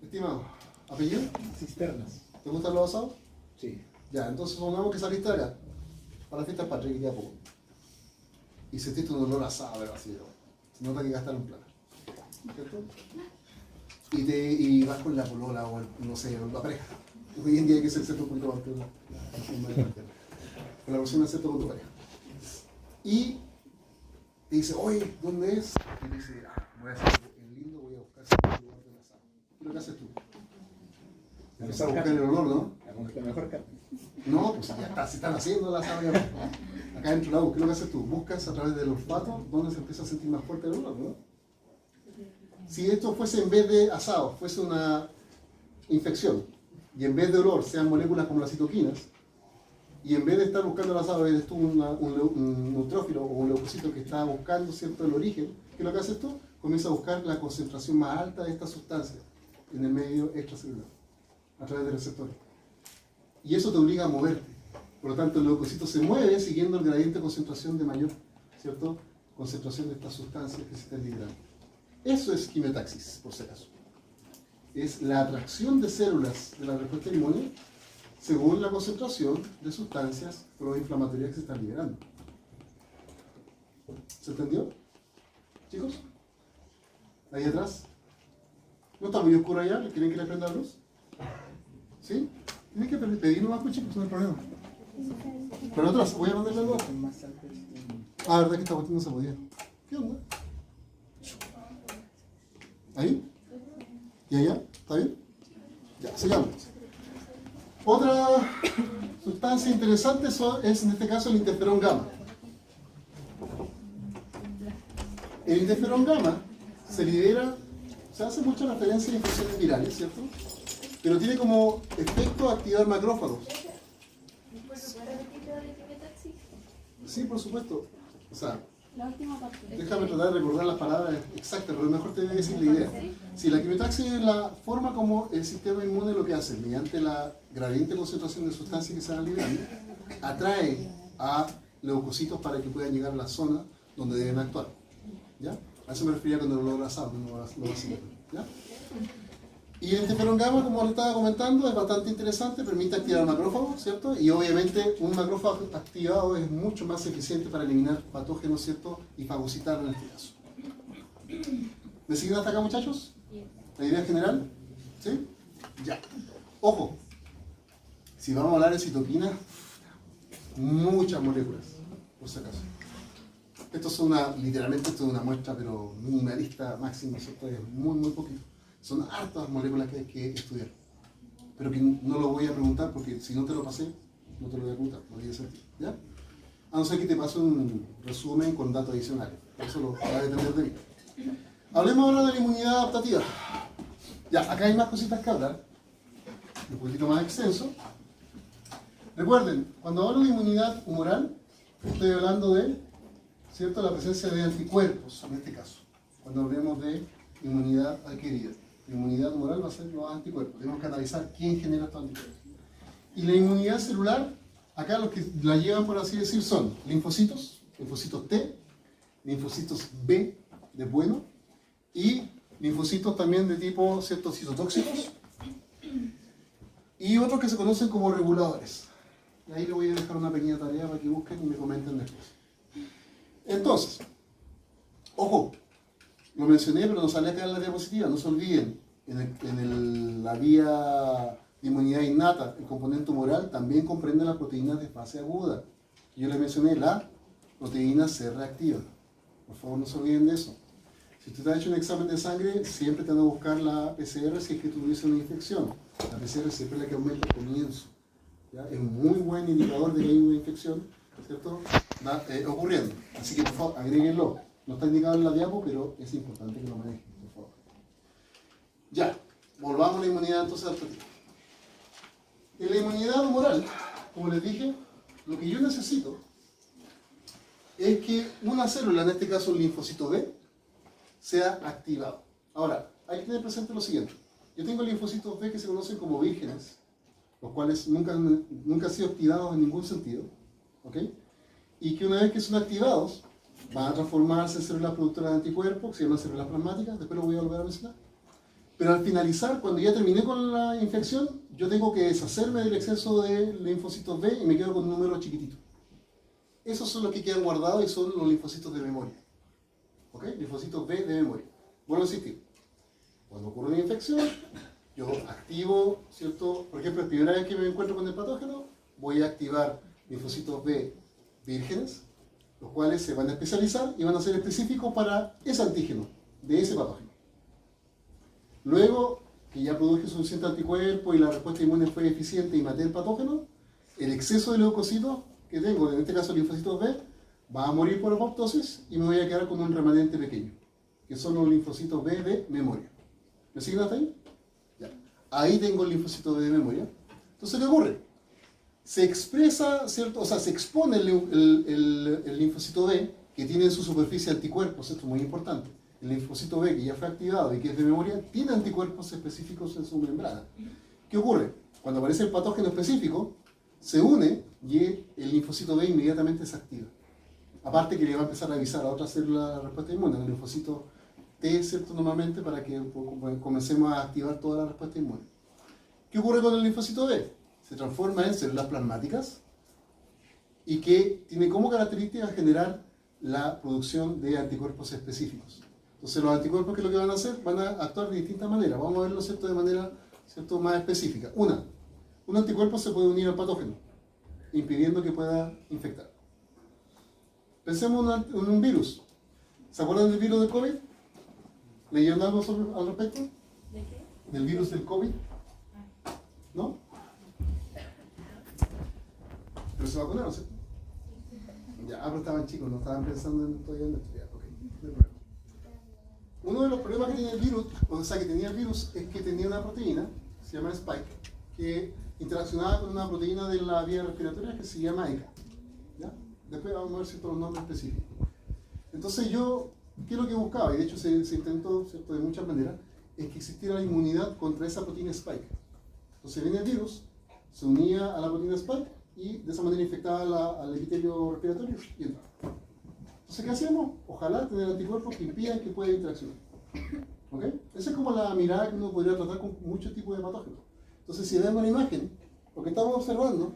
Estimado, ¿apellido? Cisternas. ¿Te gustan los asados? Sí. Ya, entonces pongamos que saliste de acá, para la fiesta patria, que queda poco. Y sentiste un olor a asado, pero así, se nota que gastaron plata. ¿Cierto? Y vas con la polola o no sé, la pareja. Hoy en día hay que ser cierto un poquito más con la persona acepto con tu pareja. Y te dice, oye, ¿dónde es? Y te dice, voy a hacer el lindo, voy a buscar el lugar del asado. ¿Qué es lo que haces tú? Empezar a buscar el olor, ¿no? La mejor carne. No, pues ya está, se están haciendo las asado ya. Acá dentro del agua, ¿qué es lo que haces tú? Buscas a través del olfato dónde se empieza a sentir más fuerte el olor, ¿no? Si esto fuese en vez de asado, fuese una infección, y en vez de olor sean moléculas como las citoquinas, y en vez de estar buscando el asado, eres tú un neutrófilo o un leucocito que está buscando, ¿cierto?, el origen, ¿qué es lo que haces tú? Comienza a buscar la concentración más alta de esta sustancia en el medio extracelular, a través de receptores. Y eso te obliga a moverte. Por lo tanto, el leucocito se mueve siguiendo el gradiente de concentración de mayor, ¿cierto?, concentración de estas sustancias que se están liberando. Eso es quimiotaxis, por si acaso. Es la atracción de células de la respuesta inmune según la concentración de sustancias proinflamatorias que se están liberando. ¿Se entendió? ¿Chicos? ¿Ahí atrás? ¿No está muy oscuro allá? ¿Quieren que le prenda la luz? ¿Sí? Tienen que pedirlo más, chicos, no hay problema. Pero atrás, voy a mandarle la luz. Ah, verdad que esta cuestión no se podía. ¿Qué onda? ¿Ahí? ¿Y allá? ¿Está bien? Ya, sigamos. Otra sustancia interesante es en este caso el interferón gamma. El interferón gamma se libera, se hace mucha referencia a infecciones virales, ¿cierto? Pero tiene como efecto activar macrófagos. ¿Puedes repetir lo de quimiotaxis? Sí, por supuesto. O sea, La última parte. déjame tratar de recordar las palabras exactas, pero mejor te voy a decir la idea. Si la quimiotaxis es la forma como el sistema inmune lo que hace, mediante la gradiente concentración de sustancias que se van liberando, atrae a leucocitos para que puedan llegar a la zona donde deben actuar. ¿Ya? A eso me refería cuando lo asado, no lo hacía. ¿Ya? Y el interferón gamma, como le estaba comentando, es bastante interesante, permite activar macrófagos, ¿cierto? Y obviamente un macrófago activado es mucho más eficiente para eliminar patógenos, ¿cierto? Y fagocitar en este caso. ¿Me siguen hasta acá, muchachos? ¿La idea general? ¿Sí? Ya. Ojo, si vamos a hablar de citokina, muchas moléculas, por si acaso. Esto es literalmente esto es una muestra, pero minimalista máxima, ¿cierto? Es muy poquito. Son hartas moléculas que hay que estudiar. Pero que no lo voy a preguntar porque si no te lo pasé, no te lo voy a preguntar, no tiene sentido, ¿ya? A no ser que te pase un resumen con datos adicionales. Eso lo va a depender de mí. Hablemos ahora de la inmunidad adaptativa. Ya, acá hay más cositas que hablar. Un poquito más extenso. Recuerden, cuando hablo de inmunidad humoral, estoy hablando de, ¿cierto?, la presencia de anticuerpos, en este caso. Cuando hablemos de inmunidad adquirida. La inmunidad humoral va a ser los anticuerpos. Tenemos que analizar quién genera estos anticuerpos. Y la inmunidad celular, acá los que la llevan, por así decir, son linfocitos, linfocitos T, linfocitos B de bueno, y linfocitos también de tipo, ¿cierto?, citotóxicos, y otros que se conocen como reguladores. Y ahí le voy a dejar una pequeña tarea para que busquen y me comenten después. Entonces, ojo, lo mencioné, pero no sale acá en la diapositiva, no se olviden, la vía de inmunidad innata, el componente humoral también comprende las proteínas de fase aguda. Yo les mencioné la proteína C reactiva. Por favor, no se olviden de eso. Si usted ha hecho un examen de sangre, siempre te van a buscar la PCR si es que tuviese una infección. La PCR siempre es la que aumenta al comienzo. ¿Ya? Es un muy buen indicador de que hay una infección, ¿cierto?, ocurriendo. Así que, por favor, agréguenlo. No está indicado en la diapo, pero es importante que lo manejen, por favor. Ya, volvamos a la inmunidad entonces adaptativa. En la inmunidad humoral, como les dije, lo que yo necesito es que una célula, en este caso el linfocito B, sea activado. Ahora, hay que tener presente lo siguiente. Yo tengo linfocitos B que se conocen como vírgenes, los cuales nunca han sido activados en ningún sentido, ¿ok? Y que una vez que son activados, van a transformarse en células productoras de anticuerpos, que se llaman células plasmáticas, después lo voy a volver a mencionar. Pero al finalizar, cuando ya terminé con la infección, yo tengo que deshacerme del exceso de linfocitos B y me quedo con un número chiquitito. Esos son los que quedan guardados y son los linfocitos de memoria. ¿Ok? Linfocitos B de memoria. Vuelvo a insistir. Cuando ocurre una infección, yo activo, ¿cierto? Por ejemplo, la primera vez que me encuentro con el patógeno, voy a activar linfocitos B vírgenes, los cuales se van a especializar y van a ser específicos para ese antígeno, de ese patógeno. Luego, que ya produje suficiente anticuerpo y la respuesta inmune fue eficiente y maté el patógeno, el exceso de leucocitos que tengo, en este caso linfocitos B, va a morir por apoptosis y me voy a quedar con un remanente pequeño, que son los linfocitos B de memoria. ¿Me siguen hasta ahí? Ya. Ahí tengo el linfocito B de memoria. Entonces, ¿qué ocurre? Se expresa, ¿cierto? O sea, se expone el linfocito B, que tiene en su superficie anticuerpos, esto es muy importante. El linfocito B, que ya fue activado y que es de memoria, tiene anticuerpos específicos en su membrana. ¿Qué ocurre? Cuando aparece el patógeno específico, se une y el linfocito B inmediatamente se activa. Aparte que le va a empezar a avisar a otra célula de respuesta inmune, el linfocito T, ¿cierto?, normalmente, para que comencemos a activar toda la respuesta inmune. ¿Qué ocurre con el linfocito B? Se transforma en células plasmáticas y que tiene como característica generar la producción de anticuerpos específicos. Entonces los anticuerpos, ¿qué es lo que van a hacer? Van a actuar de distintas maneras. Vamos a verlo, ¿cierto?, de manera, ¿cierto?, más específica. Un anticuerpo se puede unir al patógeno, impidiendo que pueda infectar. Pensemos en un virus. ¿Se acuerdan del virus del COVID? ¿Leyeron algo al respecto? ¿De qué? ¿Del virus del COVID? ¿No? Pero se vacunaron, ¿sí? Ya, pero estaban chicos, no estaban pensando todavía en esto. Ya, ok, no hay problema. Uno de los problemas que tiene el virus, o sea, que tenía el virus, es que tenía una proteína, se llama Spike, que interaccionaba con una proteína de la vía respiratoria que se llama ECA. ¿Ya? Después vamos a ver ciertos los nombres específicos. Entonces yo, ¿qué es lo que buscaba? Y de hecho se intentó, ¿cierto?, de muchas maneras, es que existiera la inmunidad contra esa proteína Spike. Entonces viene el virus, se unía a la proteína Spike y de esa manera infectaba al epitelio respiratorio y entraba. Entonces, ¿qué hacemos? Ojalá tener anticuerpos que impidan que pueda interaccionar. ¿Ok? Esa es como la mirada que uno podría tratar con muchos tipos de patógenos. Entonces, si vemos la imagen, lo que estamos observando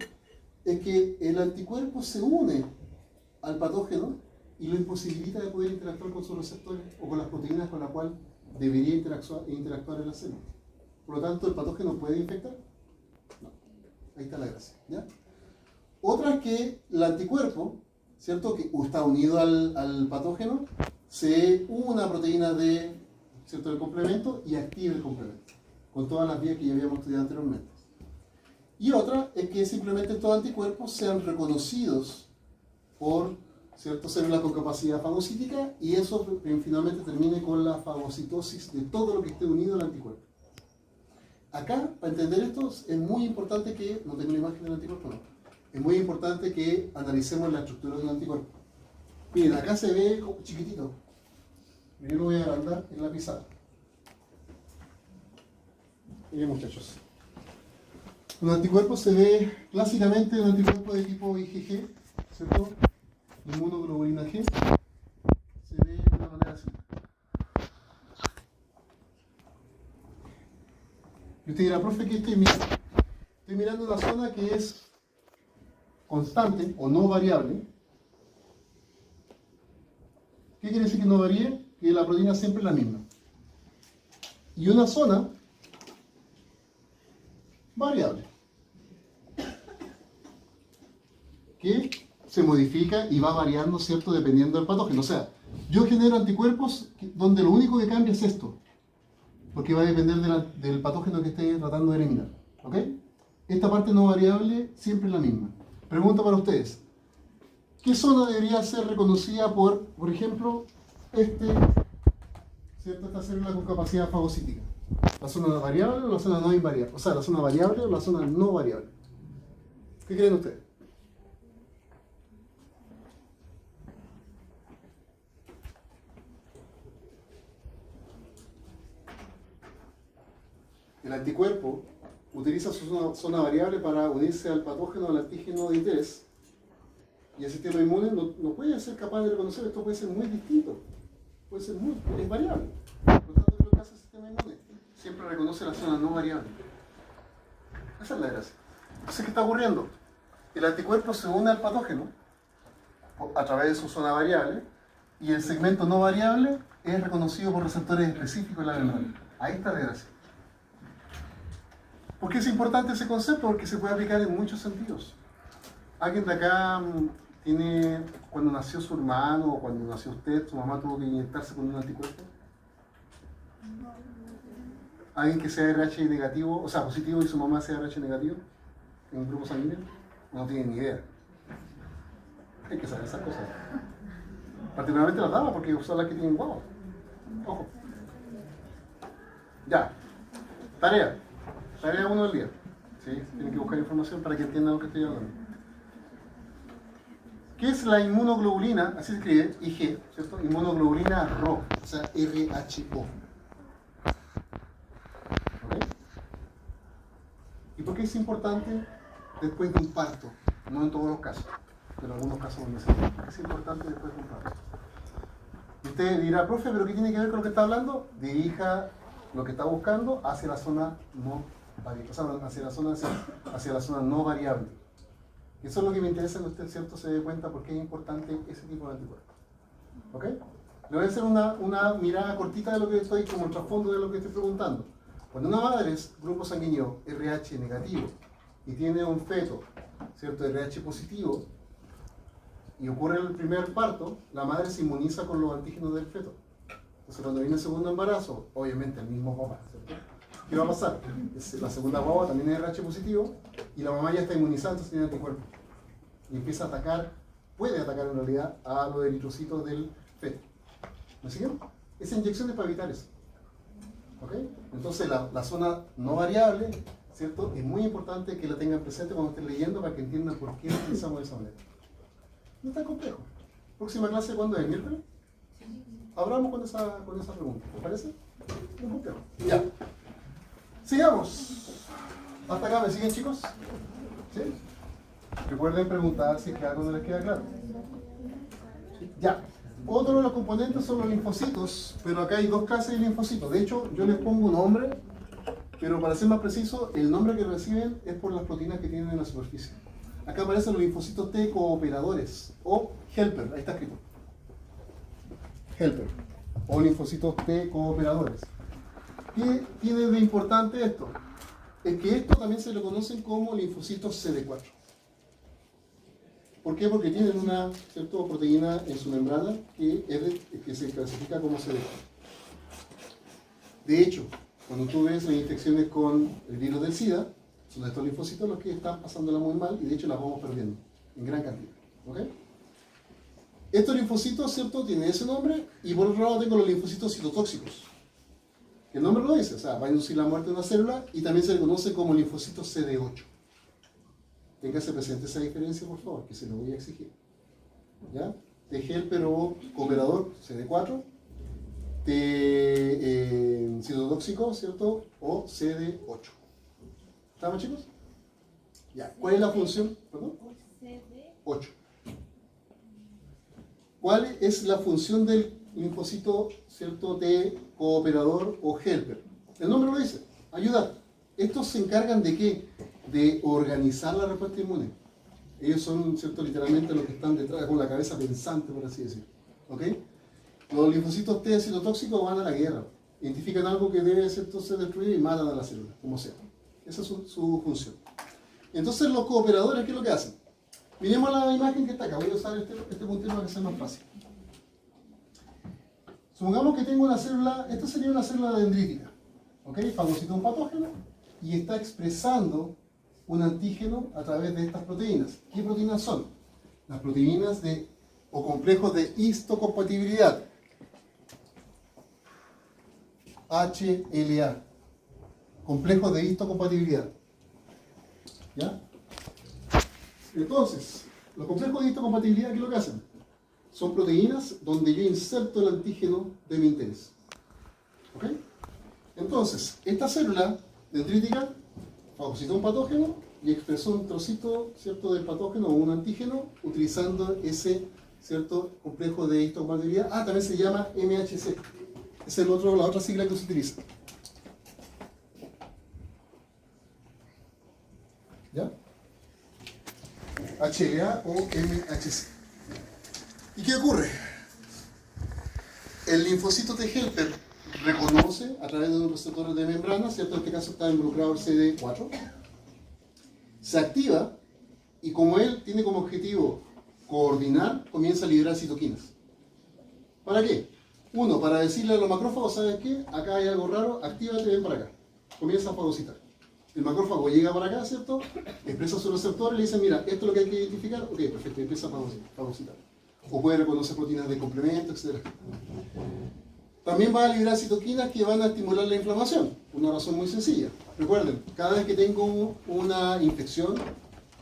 es que el anticuerpo se une al patógeno y lo imposibilita de poder interactuar con sus receptores o con las proteínas con las cuales debería interactuar en la célula. Por lo tanto, ¿el patógeno puede infectar? No. Ahí está la gracia, ¿ya? Otra es que el anticuerpo, ¿cierto? Que está unido al patógeno, se une una proteína ¿cierto? Del complemento y activa el complemento, con todas las vías que ya habíamos estudiado anteriormente. Y otra es que simplemente estos anticuerpos sean reconocidos por ciertas células con capacidad fagocítica y eso finalmente termine con la fagocitosis de todo lo que esté unido al anticuerpo. Acá, para entender esto, es muy importante que, no tengo la imagen del anticuerpo, no, es muy importante que analicemos la estructura de un anticuerpo. Miren, acá se ve como chiquitito. Yo lo voy a agrandar en la pizarra. Miren, muchachos. Un anticuerpo se ve clásicamente un anticuerpo de tipo IgG, ¿cierto? Inmunoglobulina G. Se ve de una manera así. Y usted dirá, profe, ¿qué estoy mirando? Estoy mirando una zona que es constante o no variable. ¿Qué quiere decir que no varíe? Que la proteína siempre es la misma. Y una zona variable, que se modifica y va variando, ¿cierto? Dependiendo del patógeno. O sea, yo genero anticuerpos donde lo único que cambia es esto, porque va a depender del patógeno que esté tratando de eliminar. ¿Ok? Esta parte no variable siempre es la misma. Pregunta para ustedes. ¿Qué zona debería ser reconocida por ejemplo, ¿cierto? Esta célula con capacidad fagocítica? ¿La zona variable o la zona no invariable? O sea, ¿la zona variable o la zona no variable? ¿Qué creen ustedes? El anticuerpo utiliza su zona variable para unirse al patógeno, al antígeno de interés, y el sistema inmune no puede ser capaz de reconocer esto, puede ser muy distinto, es variable. Por lo tanto, ¿qué es lo que hace el sistema inmune? Siempre reconoce la zona no variable. Esa es la gracia. Entonces, ¿qué está ocurriendo? El anticuerpo se une al patógeno a través de su zona variable, y el segmento no variable es reconocido por receptores específicos en la membrana. Ahí está la gracia. ¿Por qué es importante ese concepto? Porque se puede aplicar en muchos sentidos. ¿Alguien de acá tiene, cuando nació su hermano o cuando nació usted, su mamá tuvo que inyectarse con un anticuerpo? ¿Alguien que sea RH negativo, o sea, positivo y su mamá sea RH negativo en un grupo sanguíneo? No tiene ni idea. Hay que saber esas cosas. Particularmente las damas, porque son las que tienen guau. Ojo. Ya. Tarea 1 del día. ¿Sí? Tienen que buscar información para que entiendan lo que estoy hablando. ¿Qué es la inmunoglobulina? Así se escribe, IG, ¿cierto? Inmunoglobulina Rho, o sea, RHO. ¿Ok? ¿Y por qué es importante después de un parto? No en todos los casos, pero en algunos casos donde se ¿por qué es importante después de un parto? Y usted dirá, profe, ¿pero qué tiene que ver con lo que está hablando? Dirija lo que está buscando hacia la zona no variable, o sea, hacia la zona no variable. Y eso es lo que me interesa que usted, ¿cierto?, se dé cuenta por qué es importante ese tipo de anticuerpos. ¿Ok? Le voy a hacer una mirada cortita de lo que estoy, como el trasfondo de lo que estoy preguntando. Cuando una madre es grupo sanguíneo RH negativo y tiene un feto, ¿cierto?, RH positivo, y ocurre el primer parto, la madre se inmuniza con los antígenos del feto. Entonces, cuando viene el segundo embarazo, obviamente el mismo papá, ¿cierto? ¿Qué va a pasar? La segunda guagua también es RH positivo y la mamá ya está inmunizada, entonces tiene anticuerpos. Y empieza a atacar, puede atacar en realidad, a los eritrocitos del feto. ¿Me siguen? Esa inyección es para evitar eso. ¿Ok? Entonces la zona no variable, ¿cierto? Es muy importante que la tengan presente cuando estén leyendo para que entiendan por qué utilizamos de esa manera. No está complejo. ¿Próxima clase cuándo es? ¿Miércoles? Hablamos con esa pregunta. ¿Te parece? No es complejo. Ya. Sigamos. Hasta acá, ¿me siguen, chicos? ¿Sí? Recuerden preguntar si es que algo no les queda claro. ¿Sí? Ya. Otro de los componentes son los linfocitos, pero acá hay dos clases de linfocitos. De hecho, yo les pongo un nombre, pero para ser más preciso, el nombre que reciben es por las proteínas que tienen en la superficie. Acá aparecen los linfocitos T cooperadores, o helper, ahí está escrito. Helper, o linfocitos T cooperadores. ¿Qué tiene de importante esto? Es que esto también se lo conocen como linfocitos CD4. ¿Por qué? Porque tienen una cierta proteína en su membrana que se clasifica como CD4. De hecho, cuando tú ves las infecciones con el virus del SIDA, son estos linfocitos los que están pasándola muy mal y de hecho las vamos perdiendo en gran cantidad. ¿Ok? Estos linfocitos, ¿cierto?, tienen ese nombre y por otro lado tengo los linfocitos citotóxicos. El nombre lo dice, o sea, va a inducir la muerte de una célula y también se le conoce como linfocitos CD8. Téngase presente esa diferencia, por favor, que se lo voy a exigir. ¿Ya? T helper o cooperador, CD4. T citotóxico, ¿cierto? O CD8. ¿Estamos, chicos? Ya. ¿Cuál es la función? ¿Perdón? 8. ¿Cuál es la función del linfocito, ¿cierto?, T cooperador o helper? El nombre lo dice, ayudar. Estos se encargan de ¿qué? De organizar la respuesta inmune. Ellos son, ¿cierto?, literalmente los que están detrás, con la cabeza pensante, por así decirlo. ¿Ok? Los linfocitos T citotóxicos van a la guerra. Identifican algo que debe, ¿cierto?, ser destruido y matan a la célula, como sea. Esa es su función. Entonces los cooperadores, ¿qué es lo que hacen? Miremos la imagen que está acá. Voy a usar este puntero para que sea más fácil. Supongamos que tengo una célula, esta sería una célula dendrítica, ¿ok? Fagocita un patógeno y está expresando un antígeno a través de estas proteínas. ¿Qué proteínas son? Las proteínas o complejos de histocompatibilidad. HLA. Complejos de histocompatibilidad. ¿Ya? Entonces, los complejos de histocompatibilidad, ¿qué es lo que hacen? Son proteínas donde yo inserto el antígeno de mi interés. ¿Ok? Entonces, esta célula dendrítica fagocitó un patógeno y expresó un trocito, ¿cierto?, del patógeno o un antígeno utilizando ese, ¿cierto?, complejo de histocompatibilidad. Ah, también se llama MHC. Es la otra sigla que se utiliza. ¿Ya? HLA o MHC. ¿Y qué ocurre? El linfocito T helper reconoce a través de un receptor de membrana, ¿cierto? En este caso está involucrado el CD4. Se activa y como él tiene como objetivo coordinar, comienza a liberar citoquinas. ¿Para qué? Uno, para decirle a los macrófagos, ¿sabes qué? Acá hay algo raro, actívate, ven para acá. Comienza a fagocitar. El macrófago llega para acá, ¿cierto? Expresa su receptor y le dice, mira, esto es lo que hay que identificar. Ok, perfecto, empieza a fagocitar. O puede reconocer proteínas de complemento, etc. También va a liberar citoquinas que van a estimular la inflamación. Una razón muy sencilla. Recuerden, cada vez que tengo una infección,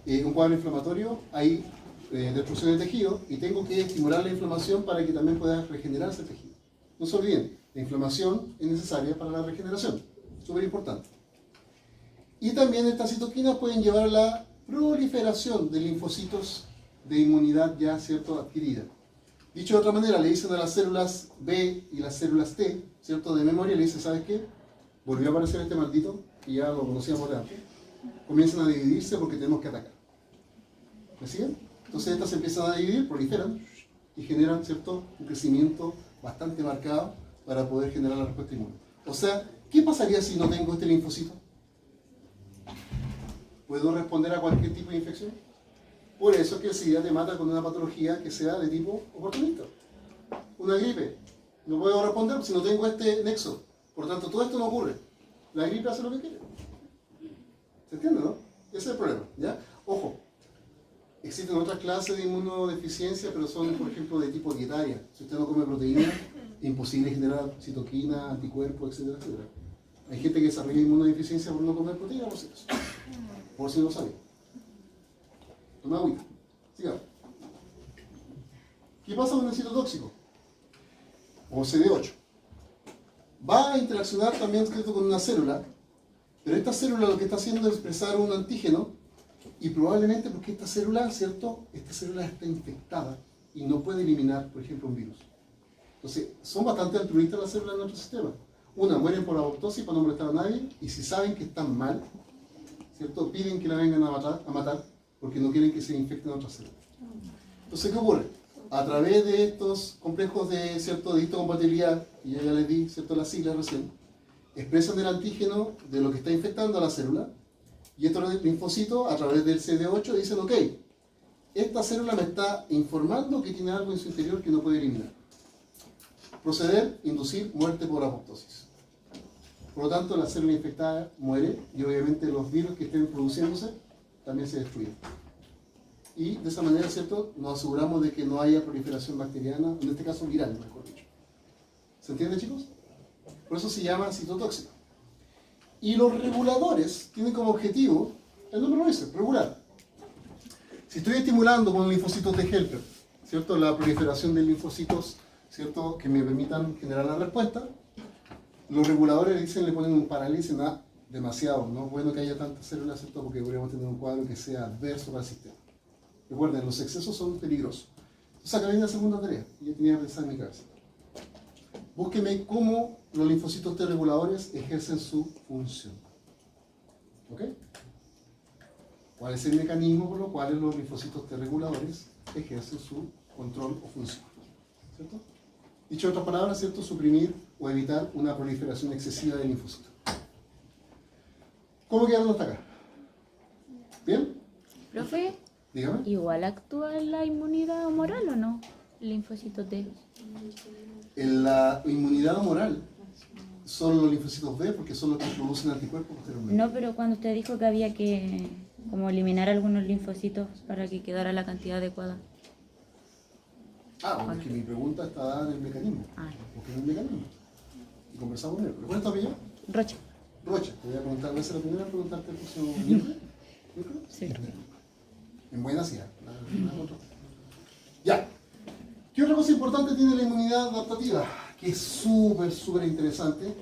un cuadro inflamatorio, hay destrucción de tejido y tengo que estimular la inflamación para que también pueda regenerarse el tejido. No se olviden, la inflamación es necesaria para la regeneración. Súper importante. Y también estas citoquinas pueden llevar a la proliferación de linfocitos de inmunidad ya, ¿cierto?, adquirida. Dicho de otra manera, le dicen a las células B y las células T, ¿cierto?, de memoria, le dicen, ¿sabes qué? Volvió a aparecer este maldito, y ya lo conocíamos de antes. Comienzan a dividirse porque tenemos que atacar. ¿Me siguen? Entonces estas se empiezan a dividir, proliferan, y generan, ¿cierto?, un crecimiento bastante marcado para poder generar la respuesta inmune. O sea, ¿qué pasaría si no tengo este linfocito? ¿Puedo responder a cualquier tipo de infección? Por eso es que el SIDA te mata con una patología que sea de tipo oportunista. Una gripe. No puedo responder si no tengo este nexo. Por lo tanto, todo esto no ocurre. La gripe hace lo que quiere. ¿Se entiende, no? Ese es el problema, ¿ya? Ojo, existen otras clases de inmunodeficiencia, pero son, por ejemplo, de tipo dietaria. Si usted no come proteína, es imposible generar citoquina, anticuerpos, etcétera, etcétera. Hay gente que desarrolla inmunodeficiencia por no comer proteína, por si acaso. Por si no sabía. Toma agüita. Sigamos. ¿Qué pasa con el citotóxico? O CD8. Va a interaccionar también con una célula, pero esta célula lo que está haciendo es expresar un antígeno y probablemente porque esta célula, ¿cierto? Esta célula está infectada y no puede eliminar, por ejemplo, un virus. Entonces, son bastante altruistas las células de nuestro sistema. Una, mueren por apoptosis para no molestar a nadie y si saben que están mal, ¿cierto?, piden que la vengan a matar porque no quieren que se infecten otras células. Entonces, ¿qué ocurre? A través de estos complejos de, ¿cierto?, de histocompatibilidad, y yo ya les di, ¿cierto?, las siglas recién, expresan el antígeno de lo que está infectando a la célula, y estos linfocitos a través del CD8 dicen, ok, esta célula me está informando que tiene algo en su interior que no puede eliminar. Proceder, inducir muerte por apoptosis. Por lo tanto, la célula infectada muere y obviamente los virus que estén produciéndose también se destruyen. Y de esa manera, ¿cierto?, nos aseguramos de que no haya proliferación bacteriana, en este caso viral, mejor dicho. ¿Se entiende, chicos? Por eso se llama citotóxico. Y los reguladores tienen como objetivo, el nombre lo dice, regular. Si estoy estimulando con linfocitos de Helper, ¿cierto?, la proliferación de linfocitos, ¿cierto?, que me permitan generar la respuesta, los reguladores dicen, le ponen un parálisis, nada, demasiado, no es bueno que haya tantas células, ¿cierto?, porque podríamos tener un cuadro que sea adverso para el sistema. Recuerden, los excesos son peligrosos. Entonces acá viene la segunda tarea, y yo tenía que pensar en mi cabeza. Búsqueme cómo los linfocitos T reguladores ejercen su función. ¿Ok? ¿Cuál es el mecanismo por lo cual los linfocitos T reguladores ejercen su control o función? ¿Cierto? Dicho en otras palabras, ¿cierto?, suprimir o evitar una proliferación excesiva de linfocitos. ¿Cómo quedaron hasta acá? ¿Bien? Profe, Dígame. ¿igual actúa en la inmunidad humoral o no? El linfocito T. En la inmunidad humoral son los linfocitos B porque son los que producen anticuerpos posteriormente. No, pero cuando usted dijo que había que como eliminar algunos linfocitos para que quedara la cantidad adecuada. Ah, bueno, es que mi pregunta está dada en el mecanismo. Ah. Porque es un mecanismo. Y conversamos con él. ¿Recuerdas tu apellido? Rocha. Rocha. Te voy a preguntar, voy a ser la primera a preguntarte el próximo miércoles. Sí. En buena ciudad. Ya. ¿Qué otra cosa importante tiene la inmunidad adaptativa? Que es súper interesante.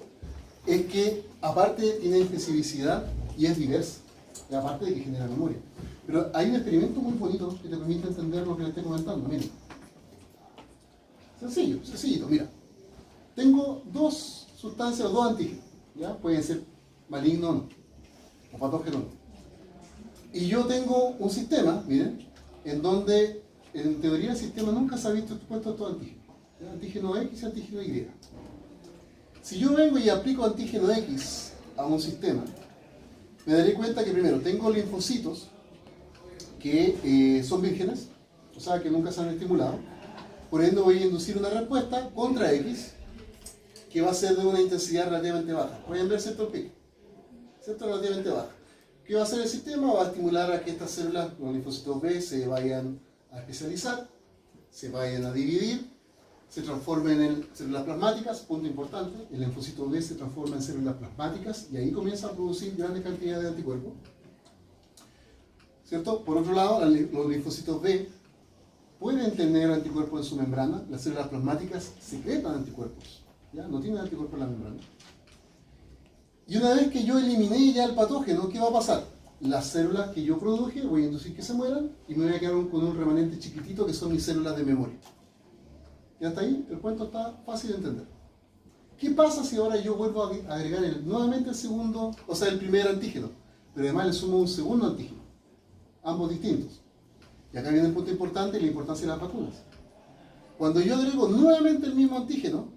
Es que aparte tiene especificidad y es diversa. Y aparte de que genera memoria. Pero hay un experimento muy bonito que te permite entender lo que le estoy comentando. Miren. Sencillito, mira. Tengo dos sustancias, dos antígenos. ¿Ya? Pueden ser malignos o no. O patógenos o no. Y yo tengo un sistema, miren, en donde en teoría el sistema nunca se ha visto expuesto a estos antígenos. ¿Ya? Antígeno X y antígeno Y. Si yo vengo y aplico antígeno X a un sistema, me daré cuenta que primero tengo linfocitos que son vírgenes, o sea que nunca se han estimulado. Por ende voy a inducir una respuesta contra X que va a ser de una intensidad relativamente baja. Pueden ver, ¿cierto?, el pico. ¿Cierto? Relativamente baja. ¿Qué va a hacer el sistema? Va a estimular a que estas células, los linfocitos B, se vayan a especializar, se vayan a dividir, se transformen en células plasmáticas, punto importante, el linfocito B se transforma en células plasmáticas y ahí comienza a producir grandes cantidades de anticuerpos. ¿Cierto? Por otro lado, los linfocitos B pueden tener anticuerpos en su membrana, las células plasmáticas secretan anticuerpos, ¿ya? No tienen anticuerpos en la membrana. Y una vez que yo eliminé ya el patógeno, ¿qué va a pasar? Las células que yo produje voy a inducir que se mueran y me voy a quedar con un remanente chiquitito que son mis células de memoria. Y hasta ahí el cuento está fácil de entender. ¿Qué pasa si ahora yo vuelvo a agregar nuevamente el segundo, o sea, el primer antígeno, pero además le sumo un segundo antígeno, ambos distintos? Y acá viene el punto importante y la importancia de las vacunas. Cuando yo agrego nuevamente el mismo antígeno,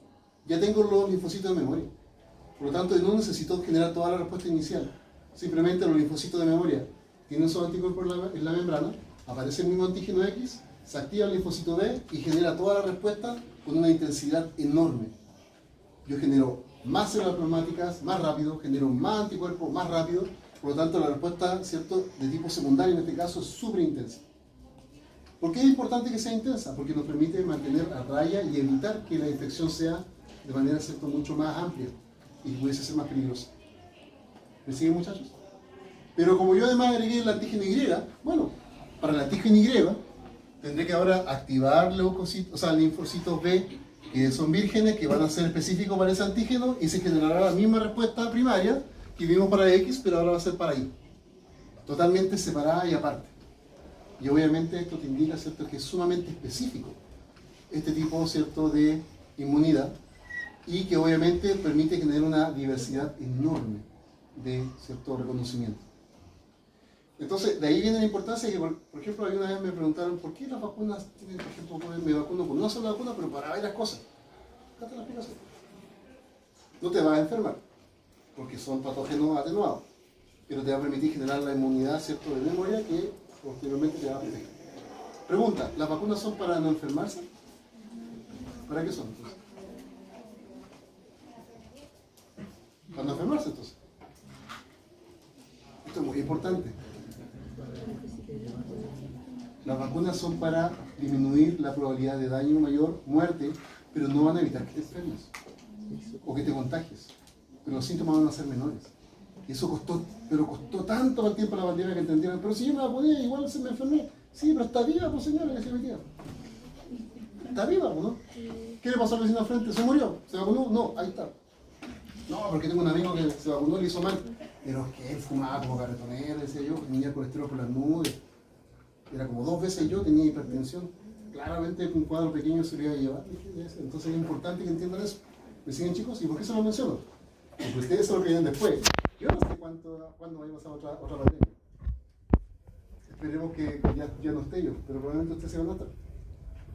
ya tengo los linfocitos de memoria. Por lo tanto, no necesito generar toda la respuesta inicial. Simplemente los linfocitos de memoria tienen sus anticuerpos en la membrana, aparece el mismo antígeno X, se activa el linfocito B y genera toda la respuesta con una intensidad enorme. Yo genero más células plasmáticas más rápido, genero más anticuerpos más rápido, por lo tanto la respuesta, ¿cierto?, de tipo secundario en este caso es súper intensa. ¿Por qué es importante que sea intensa? Porque nos permite mantener a raya y evitar que la infección sea de manera, ¿cierto?, mucho más amplia y pudiese ser más peligrosa. ¿Me siguen, muchachos? Pero como yo además agregué el antígeno Y, bueno, para el antígeno Y tendré que ahora activar leucocitos, o sea, linfocitos B que son vírgenes, que van a ser específicos para ese antígeno y se generará la misma respuesta primaria que vimos para X, pero ahora va a ser para Y. Totalmente separada y aparte. Y obviamente esto te indica, ¿cierto?, que es sumamente específico este tipo, ¿cierto?, de inmunidad y que obviamente permite generar una diversidad enorme de cierto reconocimiento. Entonces, de ahí viene la importancia que, por ejemplo, una vez me preguntaron ¿por qué las vacunas tienen, por ejemplo, me vacuno con una sola vacuna, pero para varias cosas? Acá te la explicación. No te vas a enfermar. porque son patógenos atenuados, pero te va a permitir generar la inmunidad, ¿cierto?, de memoria que posteriormente te va a proteger. Pregunta, ¿las vacunas son para no enfermarse? ¿Para qué son entonces? Para no enfermarse entonces. Esto es muy importante. Las vacunas son para disminuir la probabilidad de daño mayor, muerte, pero no van a evitar que te enfermes o que te contagies. Pero los síntomas van a ser menores. Y eso costó tanto al tiempo de la pandemia que entendieron, pero si yo no la ponía, igual se me enfermé. Sí, pero está viva, pues señora, que se metía. Está viva, pues, ¿no? ¿Qué le pasó al vecino al frente? ¿Se murió? ¿Se vacunó? No, ahí está. No, porque tengo un amigo que se vacunó y le hizo mal. Pero es que él fumaba como carretonero, decía yo, tenía colesterol por las nubes. Era como 2 veces yo, tenía hipertensión. Claramente un cuadro pequeño se lo iba a llevar. Entonces es importante que entiendan eso. ¿Me siguen, chicos? ¿Y por qué se lo menciono? Porque ustedes se lo creen después. Yo no sé cuándo vaya a pasar otra pandemia. Esperemos que ya no esté yo, pero probablemente ustedes se van a estar.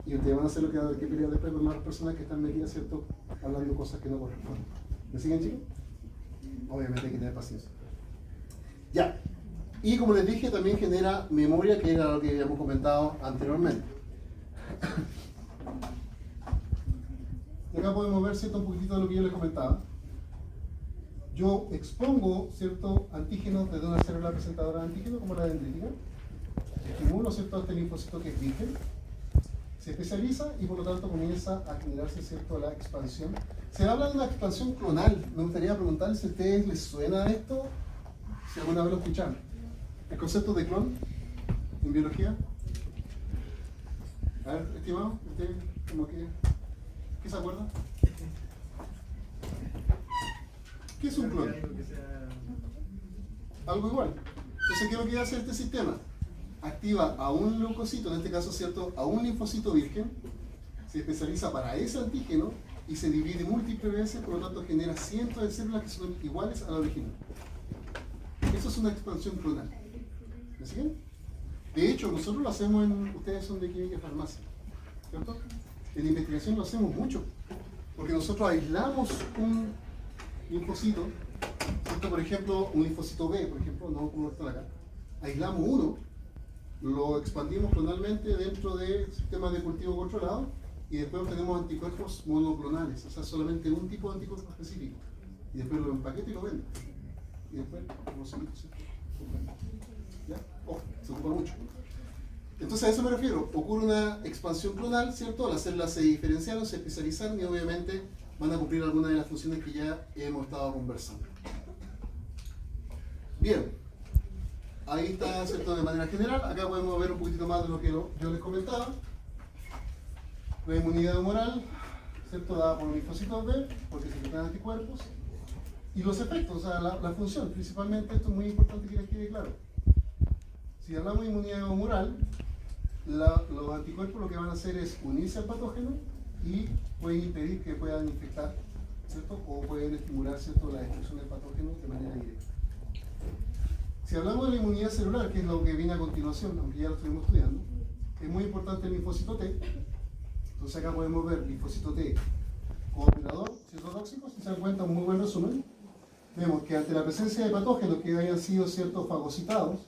Y ustedes van a hacer lo que van a tener que pelear después con más personas que están metidas, ¿cierto?, hablando cosas que no corresponden. ¿Me siguen, chicos? Obviamente hay que tener paciencia. Ya. Y como les dije, también genera memoria, que era lo que habíamos comentado anteriormente. Y acá podemos ver, ¿cierto?, un poquitito de lo que yo les comentaba. Yo expongo, ¿cierto?, antígenos desde una célula presentadora de antígeno, como la dendrítica. Estimulo, ¿cierto?, a este linfocito que es virgen. Se especializa y por lo tanto comienza a generarse, ¿cierto?, la expansión. Se habla de una expansión clonal. Me gustaría preguntarles si a ustedes les suena esto, si alguna vez lo escucharon. El concepto de clon en biología. A ver, estimado, ¿usted como que qué se acuerda? ¿Qué es un clon? Algo igual. Entonces, ¿qué es lo que hace este sistema? Activa a un leucocito, en este caso, ¿cierto?, a un linfocito virgen, se especializa para ese antígeno y se divide múltiples veces, por lo tanto genera cientos de células que son iguales a la original. Eso es una expansión clonal. ¿Me siguen? De hecho, nosotros lo hacemos ustedes son de química y farmacia, ¿cierto? En investigación lo hacemos mucho, porque nosotros aislamos un linfocito, ¿cierto? Por ejemplo, un linfocito B, por ejemplo, no como está acá. Aislamos uno, lo expandimos clonalmente dentro de sistemas de cultivo controlado y después obtenemos anticuerpos monoclonales, o sea, solamente un tipo de anticuerpo específico. Y después lo empaqueta y lo vende. Y después, como se dice, ¿ya? Oh, se ocupa mucho. Entonces a eso me refiero, ocurre una expansión clonal, ¿cierto? Las células se diferenciaron, se especializaron y obviamente van a cumplir algunas de las funciones que ya hemos estado conversando. Bien, ahí está, ¿cierto?, de manera general. Acá podemos ver un poquitito más de lo que yo les comentaba. La inmunidad humoral, ¿cierto?, dada por linfocitos B, porque se crean anticuerpos. Y los efectos, o sea, la función, principalmente, esto es muy importante que les quede claro. Si hablamos de inmunidad humoral, los anticuerpos lo que van a hacer es unirse al patógeno y pueden impedir que puedan infectar, ¿cierto?, o pueden estimular, ¿cierto?, la destrucción del patógeno de manera directa. Si hablamos de la inmunidad celular, que es lo que viene a continuación, aunque ya lo estuvimos estudiando, es muy importante el linfocito T. Entonces acá podemos ver linfocito T cooperador, citotóxico, si se dan cuenta, un muy buen resumen. Vemos que ante la presencia de patógenos que hayan sido, ¿cierto?, fagocitados,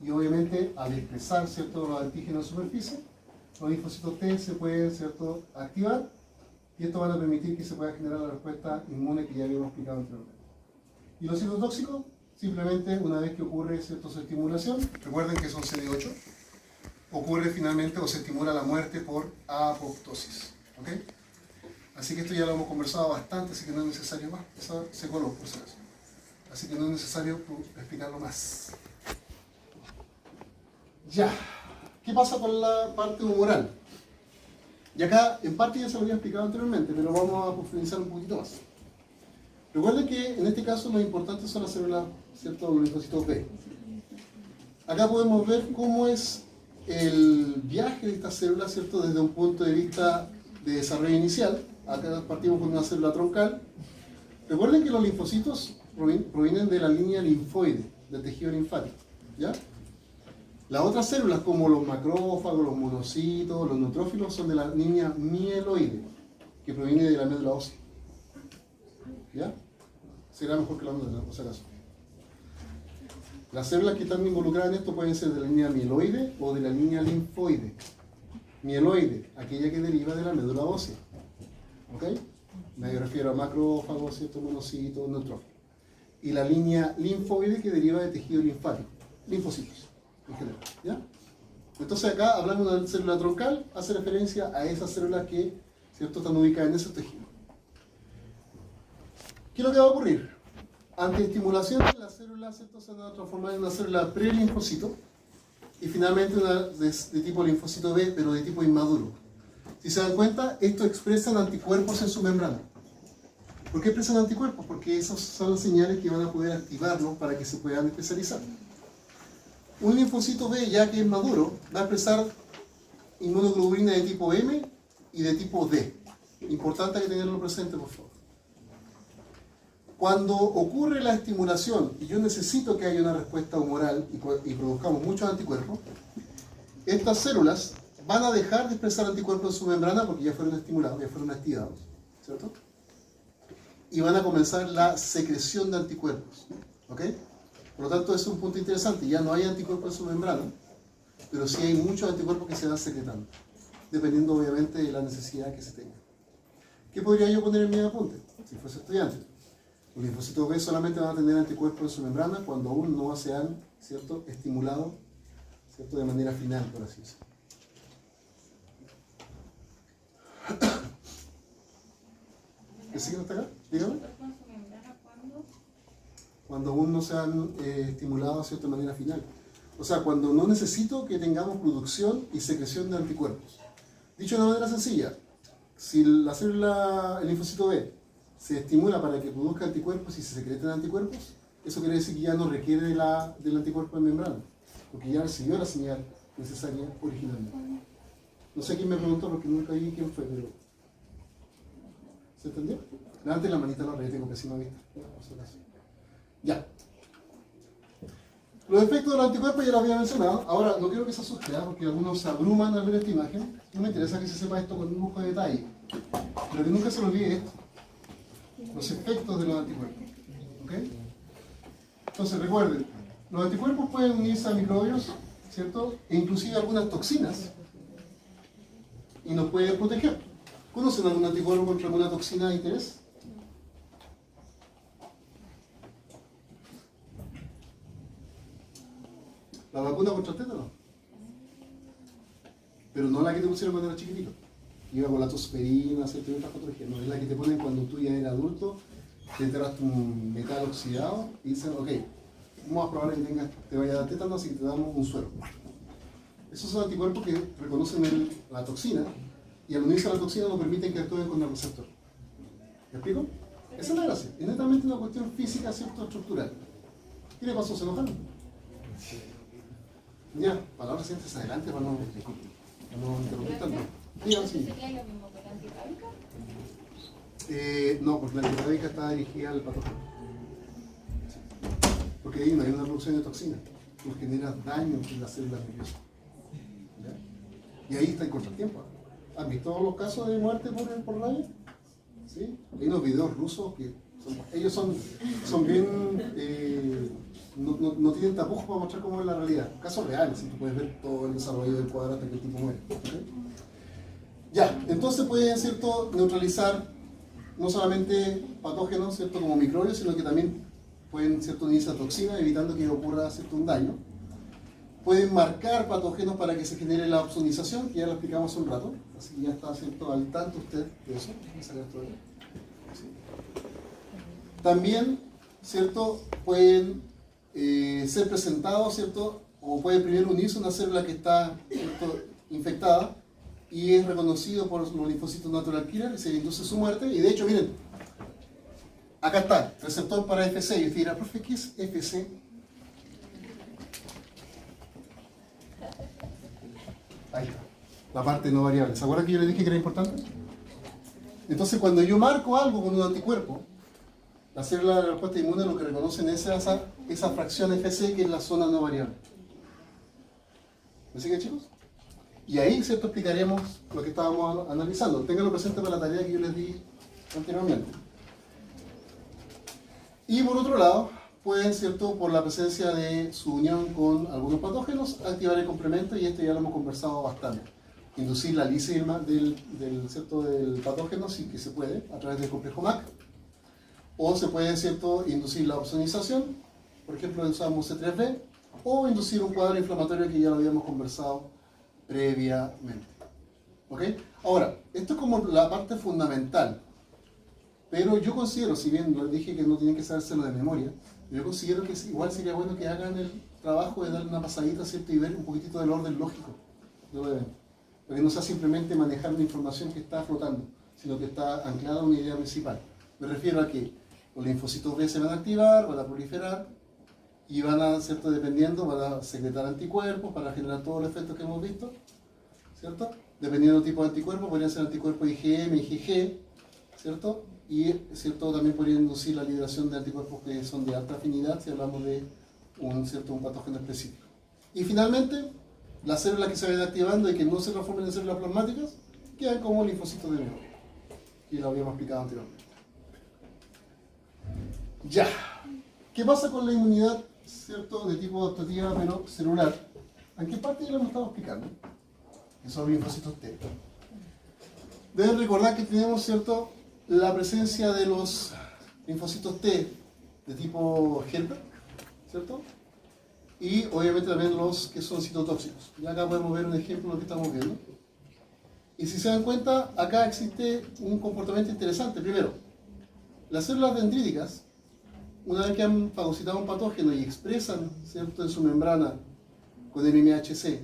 y obviamente al expresar, ¿cierto?, los antígenos en superficie, los linfocitos T se pueden, ¿cierto?, activar, y esto va a permitir que se pueda generar la respuesta inmune que ya habíamos explicado anteriormente. Y los citotóxicos, simplemente una vez que ocurre, ¿cierto?, su estimulación, recuerden que son CD8, ocurre finalmente o se estimula la muerte por apoptosis. ¿Ok? Así que esto ya lo hemos conversado bastante, así que no es necesario más. Eso se coló, por si acaso. Así que no es necesario explicarlo más. Ya. ¿Qué pasa con la parte humoral? Y acá, en parte ya se lo había explicado anteriormente, pero vamos a profundizar un poquito más. Recuerden que en este caso lo importante son las células, ¿cierto?, los linfocitos B. Acá podemos ver cómo es el viaje de estas células, ¿cierto?, desde un punto de vista de desarrollo inicial. Acá partimos con una célula troncal. Recuerden que los linfocitos provienen de la línea linfoide, del tejido linfático, ¿ya? Las otras células, como los macrófagos, los monocitos, los neutrófilos, son de la línea mieloide, que proviene de la médula ósea, ¿ya? será mejor que la otra, por si acaso. Las células que están involucradas en esto pueden ser de la línea mieloide o de la línea linfoide. Mieloide, aquella que deriva de la médula ósea. ¿Ok? Me refiero a macrófagos, ¿cierto? Monocitos, neutrófilos. Y la línea linfoide que deriva de tejido linfático, linfocitos, en general. ¿Ya? Entonces acá, hablando de una célula troncal, hace referencia a esas células que, ¿cierto?, están ubicadas en ese tejido. ¿Qué es lo que va a ocurrir? Ante estimulación, las células, ¿cierto?, se van a transformar en una célula prelinfocito y finalmente una de tipo linfocito B, pero de tipo inmaduro. Si se dan cuenta, estos expresan anticuerpos en su membrana. ¿Por qué expresan anticuerpos? Porque esas son las señales que van a poder activarlos para que se puedan especializar. Un linfocito B, ya que es maduro, va a expresar inmunoglobulina de tipo M y de tipo D. Importante que tenerlo presente, por favor. Cuando ocurre la estimulación y yo necesito que haya una respuesta humoral y produzcamos muchos anticuerpos, estas células van a dejar de expresar anticuerpos en su membrana porque ya fueron estimulados, ya fueron activados, ¿cierto? Y van a comenzar la secreción de anticuerpos, ¿ok? Por lo tanto, eso es un punto interesante. Ya no hay anticuerpos en su membrana, pero sí hay muchos anticuerpos que se van secretando, dependiendo obviamente de la necesidad que se tenga. ¿Qué podría yo poner en mi apunte si fuese estudiante? Los linfocitos B solamente van a tener anticuerpos en su membrana cuando aún no se han, ¿cierto?, estimulado, ¿cierto?, de manera final, por así decirlo. ¿Qué sigue hasta acá? Dígame. Cuando aún no se han estimulado, ¿cierto?, de manera final. O sea, cuando no necesito que tengamos producción y secreción de anticuerpos. Dicho de una manera sencilla, si la célula, el linfocito B, se estimula para que produzca anticuerpos y se secreten anticuerpos, eso quiere decir que ya no requiere del anticuerpo en membrana, porque ya recibió la señal necesaria originalmente. No sé quién me preguntó porque nunca vi quién fue, pero... ¿Se entendió? Levanten la manita a la red, tengo pésima vista. Ya. Los efectos de los anticuerpos ya los había mencionado. Ahora, no quiero que se asuste, porque algunos se abruman al ver esta imagen. No me interesa que se sepa esto con un lujo de detalle, pero que nunca se lo olvide esto. Los efectos de los anticuerpos. ¿Ok? Entonces, recuerden, los anticuerpos pueden unirse a microbios, ¿cierto? E inclusive algunas toxinas. Y nos pueden proteger. ¿Conocen algún anticuerpo contra alguna toxina de interés? ¿La vacuna contra el tétano? Pero no la que te pusieron cuando eras chiquitito. Iba con la tosferina, ¿cierto? Y otras patologías. No, es la que te ponen cuando tú ya eres adulto, te enterraste un metal oxidado y dicen, ok, vamos a probar que te vaya a dar tétano, así que te damos un suero. Esos son anticuerpos que reconocen la toxina y al unirse a la toxina no permiten que actúen con el receptor. ¿Me explico? Esa es la gracia. Es netamente una cuestión física, ¿cierto? Estructural. ¿Qué le pasó? ¿Se enojaron? Ya, palabras sientes adelante para no interrumpir tanto. Dígame, sí. ¿Sería lo mismo que la antirrábica? No, porque la antirrábica está dirigida al patógeno. Porque ahí no hay una producción de toxina, que genera daño en las células nerviosas. ¿Ya? Y ahí está el contratiempo. ¿Han visto los casos de muerte por rabia? ¿Sí? Hay unos videos rusos que ellos son bien... no tienen tapujos para mostrar cómo es la realidad. Casos reales, ¿sí? Tú puedes ver todo el desarrollo del cuadro hasta que el tipo muere. ¿Okay? Ya, entonces pueden, ¿cierto?, neutralizar no solamente patógenos, ¿cierto?, como microbios, sino que también pueden, ¿cierto?, unirse a toxinas, evitando que ocurra, ¿cierto?, un daño. Pueden marcar patógenos para que se genere la opsonización, que ya lo explicamos hace un rato, así que ya está, ¿cierto?, al tanto usted de eso. Déjame sacar esto de ahí. Sí. También, ¿cierto?, pueden ser presentados, ¿cierto?, o puede primero unirse una célula que está, ¿cierto?, infectada y es reconocido por los linfocitos natural killer y se induce su muerte. Y de hecho, miren, acá está, receptor para FC. Y usted dirá, profe, ¿qué es FC? Ahí está, la parte no variable. ¿Se acuerdan que yo les dije que era importante? Entonces, cuando yo marco algo con un anticuerpo, la célula de respuesta inmune lo que reconocen es esa fracción FC que es la zona no variable. ¿Me siguen, chicos? Y ahí, ¿cierto?, explicaremos lo que estábamos analizando. Ténganlo presente para la tarea que yo les di anteriormente. Y por otro lado, pueden, ¿cierto?, por la presencia de su unión con algunos patógenos, activar el complemento, y esto ya lo hemos conversado bastante. Inducir la lisis ¿cierto?, del patógeno, sí que se puede, a través del complejo MAC. O se puede, ¿cierto?, inducir la opsonización, por ejemplo, usamos C3b, o inducir un cuadro inflamatorio que ya lo habíamos conversado previamente. ¿Ok? Ahora, esto es como la parte fundamental, pero yo considero, si bien les dije que no tienen que sabérselo de memoria, yo considero que igual sería bueno que hagan el trabajo de darle una pasadita, ¿cierto?, y ver un poquitito del orden lógico de los eventos, para que no sea simplemente manejar una información que está flotando, sino que está anclada a una idea principal. Me refiero a que los linfocitos B se van a activar, van a proliferar, y van a, ¿cierto?, dependiendo, van a secretar anticuerpos para generar todos los efectos que hemos visto, ¿cierto? Dependiendo del tipo de anticuerpos, podrían ser anticuerpos IgM, IgG, ¿cierto? Y, ¿cierto?, también podrían inducir la liberación de anticuerpos que son de alta afinidad si hablamos de un patógeno específico. Y finalmente, las células que se vayan activando y que no se transformen en células plasmáticas quedan como linfocitos de memoria, que lo habíamos explicado anteriormente. Ya. ¿Qué pasa con la inmunidad, ¿cierto?, de tipo adaptativa pero celular? ¿En qué parte ya lo hemos estado explicando? Que son los linfocitos T. Deben recordar que tenemos, ¿cierto?, la presencia de los linfocitos T de tipo helper, ¿cierto? Y obviamente también los que son citotóxicos. Y acá podemos ver un ejemplo de lo que estamos viendo. Y si se dan cuenta, acá existe un comportamiento interesante. Primero, las células dendríticas, una vez que han fagocitado un patógeno y expresan, ¿cierto?, en su membrana con el MHC,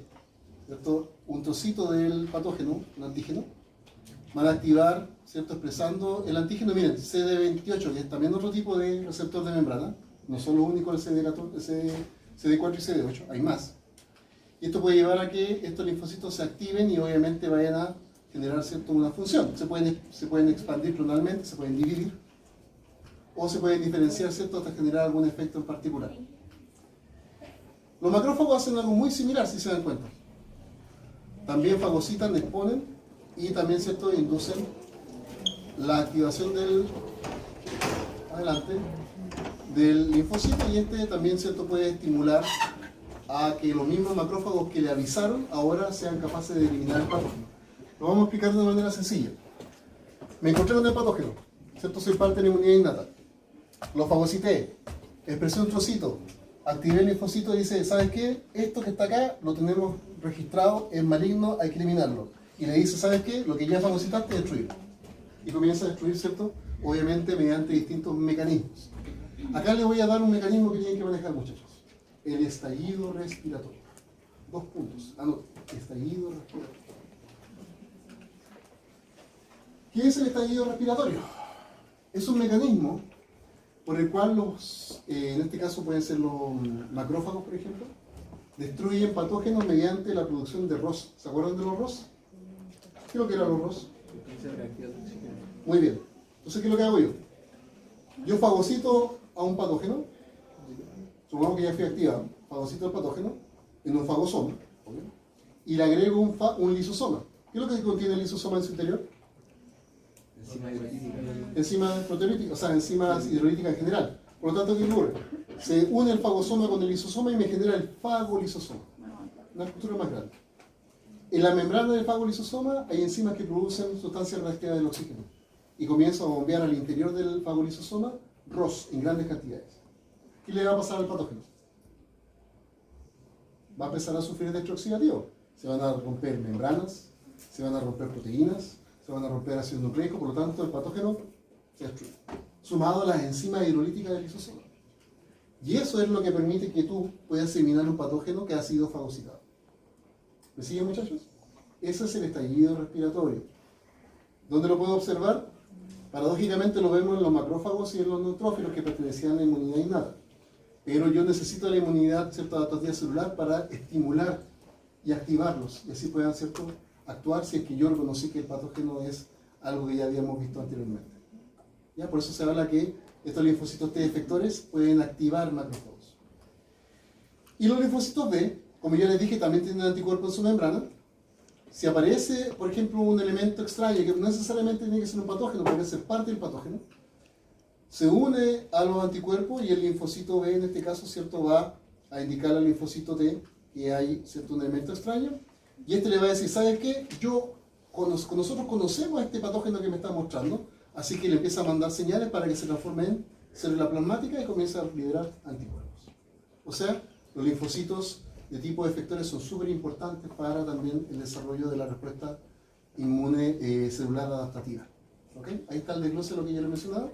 ¿cierto?, un trocito del patógeno, un antígeno, van a activar, ¿cierto?, expresando el antígeno, miren, CD28, que es también otro tipo de receptor de membrana, no son los únicos el CD4 y CD8, hay más. Y esto puede llevar a que estos linfocitos se activen y obviamente vayan a generar, ¿cierto?, una función. Se pueden expandir clonalmente, se pueden dividir, o se pueden diferenciar, ¿cierto?, hasta generar algún efecto en particular. Los macrófagos hacen algo muy similar, si se dan cuenta. También fagocitan, exponen y también, ¿cierto?, inducen la activación del linfocito, y este también, ¿cierto?, puede estimular a que los mismos macrófagos que le avisaron ahora sean capaces de eliminar el patógeno. Lo vamos a explicar de una manera sencilla. Me encontré con el patógeno, ¿cierto? Soy parte de la inmunidad innata. Lo fagocité, expresé un trocito, activé el linfocito y dice, ¿sabes qué? Esto que está acá lo tenemos registrado, es maligno, hay que eliminarlo. Y le dice, ¿sabes qué? Lo que ya fagocitaste, destruirlo. Y comienza a destruir, ¿cierto?, obviamente mediante distintos mecanismos. Acá les voy a dar un mecanismo que tienen que manejar, muchachos. El estallido respiratorio. 2 puntos. Anoten. Estallido respiratorio. ¿Qué es el estallido respiratorio? Es un mecanismo por el cual en este caso pueden ser los macrófagos, por ejemplo, destruyen patógenos mediante la producción de ROS. ¿Se acuerdan de los ROS? ¿Qué es lo que eran los ROS? Muy bien. Entonces, ¿qué es lo que hago yo? Yo fagocito a un patógeno, supongamos que ya fui activado, fagocito el patógeno en un fagosoma, ¿okay?, y le agrego un lisosoma. ¿Qué es lo que contiene el lisosoma en su interior? Enzimas proteolíticas, o sea, enzimas hidrolíticas en general. Por lo tanto, ¿qué ocurre? Se une el fagosoma con el lisosoma y me genera el fagolisosoma, una estructura más grande. En la membrana del fagolisosoma hay enzimas que producen sustancias reactivas del oxígeno y comienzo a bombear al interior del fagolisosoma ROS en grandes cantidades. ¿Qué le va a pasar al patógeno? Va a empezar a sufrir estrés oxidativo. Se van a romper membranas, se van a romper proteínas, se van a romper ácido nucleico, por lo tanto el patógeno se destruye, sumado a las enzimas hidrolíticas del lisosoma. Y eso es lo que permite que tú puedas eliminar un patógeno que ha sido fagocitado. ¿Me siguen, muchachos? Ese es el estallido respiratorio. ¿Dónde lo puedo observar? Paradójicamente lo vemos en los macrófagos y en los neutrófilos que pertenecían a la inmunidad innata. Pero yo necesito la inmunidad, ¿cierto?, adaptativa celular para estimular y activarlos, y así puedan, ¿cierto?, actuar si es que yo reconocí que el patógeno es algo que ya habíamos visto anteriormente. ¿Ya? Por eso se habla que estos linfocitos T efectores pueden activar macrófagos. Y los linfocitos B, como ya les dije, también tienen anticuerpos en su membrana. Si aparece, por ejemplo, un elemento extraño, que no necesariamente tiene que ser un patógeno, puede ser parte del patógeno, se une a los anticuerpos y el linfocito B en este caso, ¿cierto?, va a indicar al linfocito T que hay, ¿cierto?, un elemento extraño, y este le va a decir, ¿sabes qué? Nosotros conocemos a este patógeno que me está mostrando, así que le empieza a mandar señales para que se transforme en célula plasmática y comience a liberar anticuerpos. O sea, los linfocitos de tipo efectores son súper importantes para también el desarrollo de la respuesta inmune celular adaptativa. ¿Ok? Ahí está el desglose de lo que yo le he mencionado,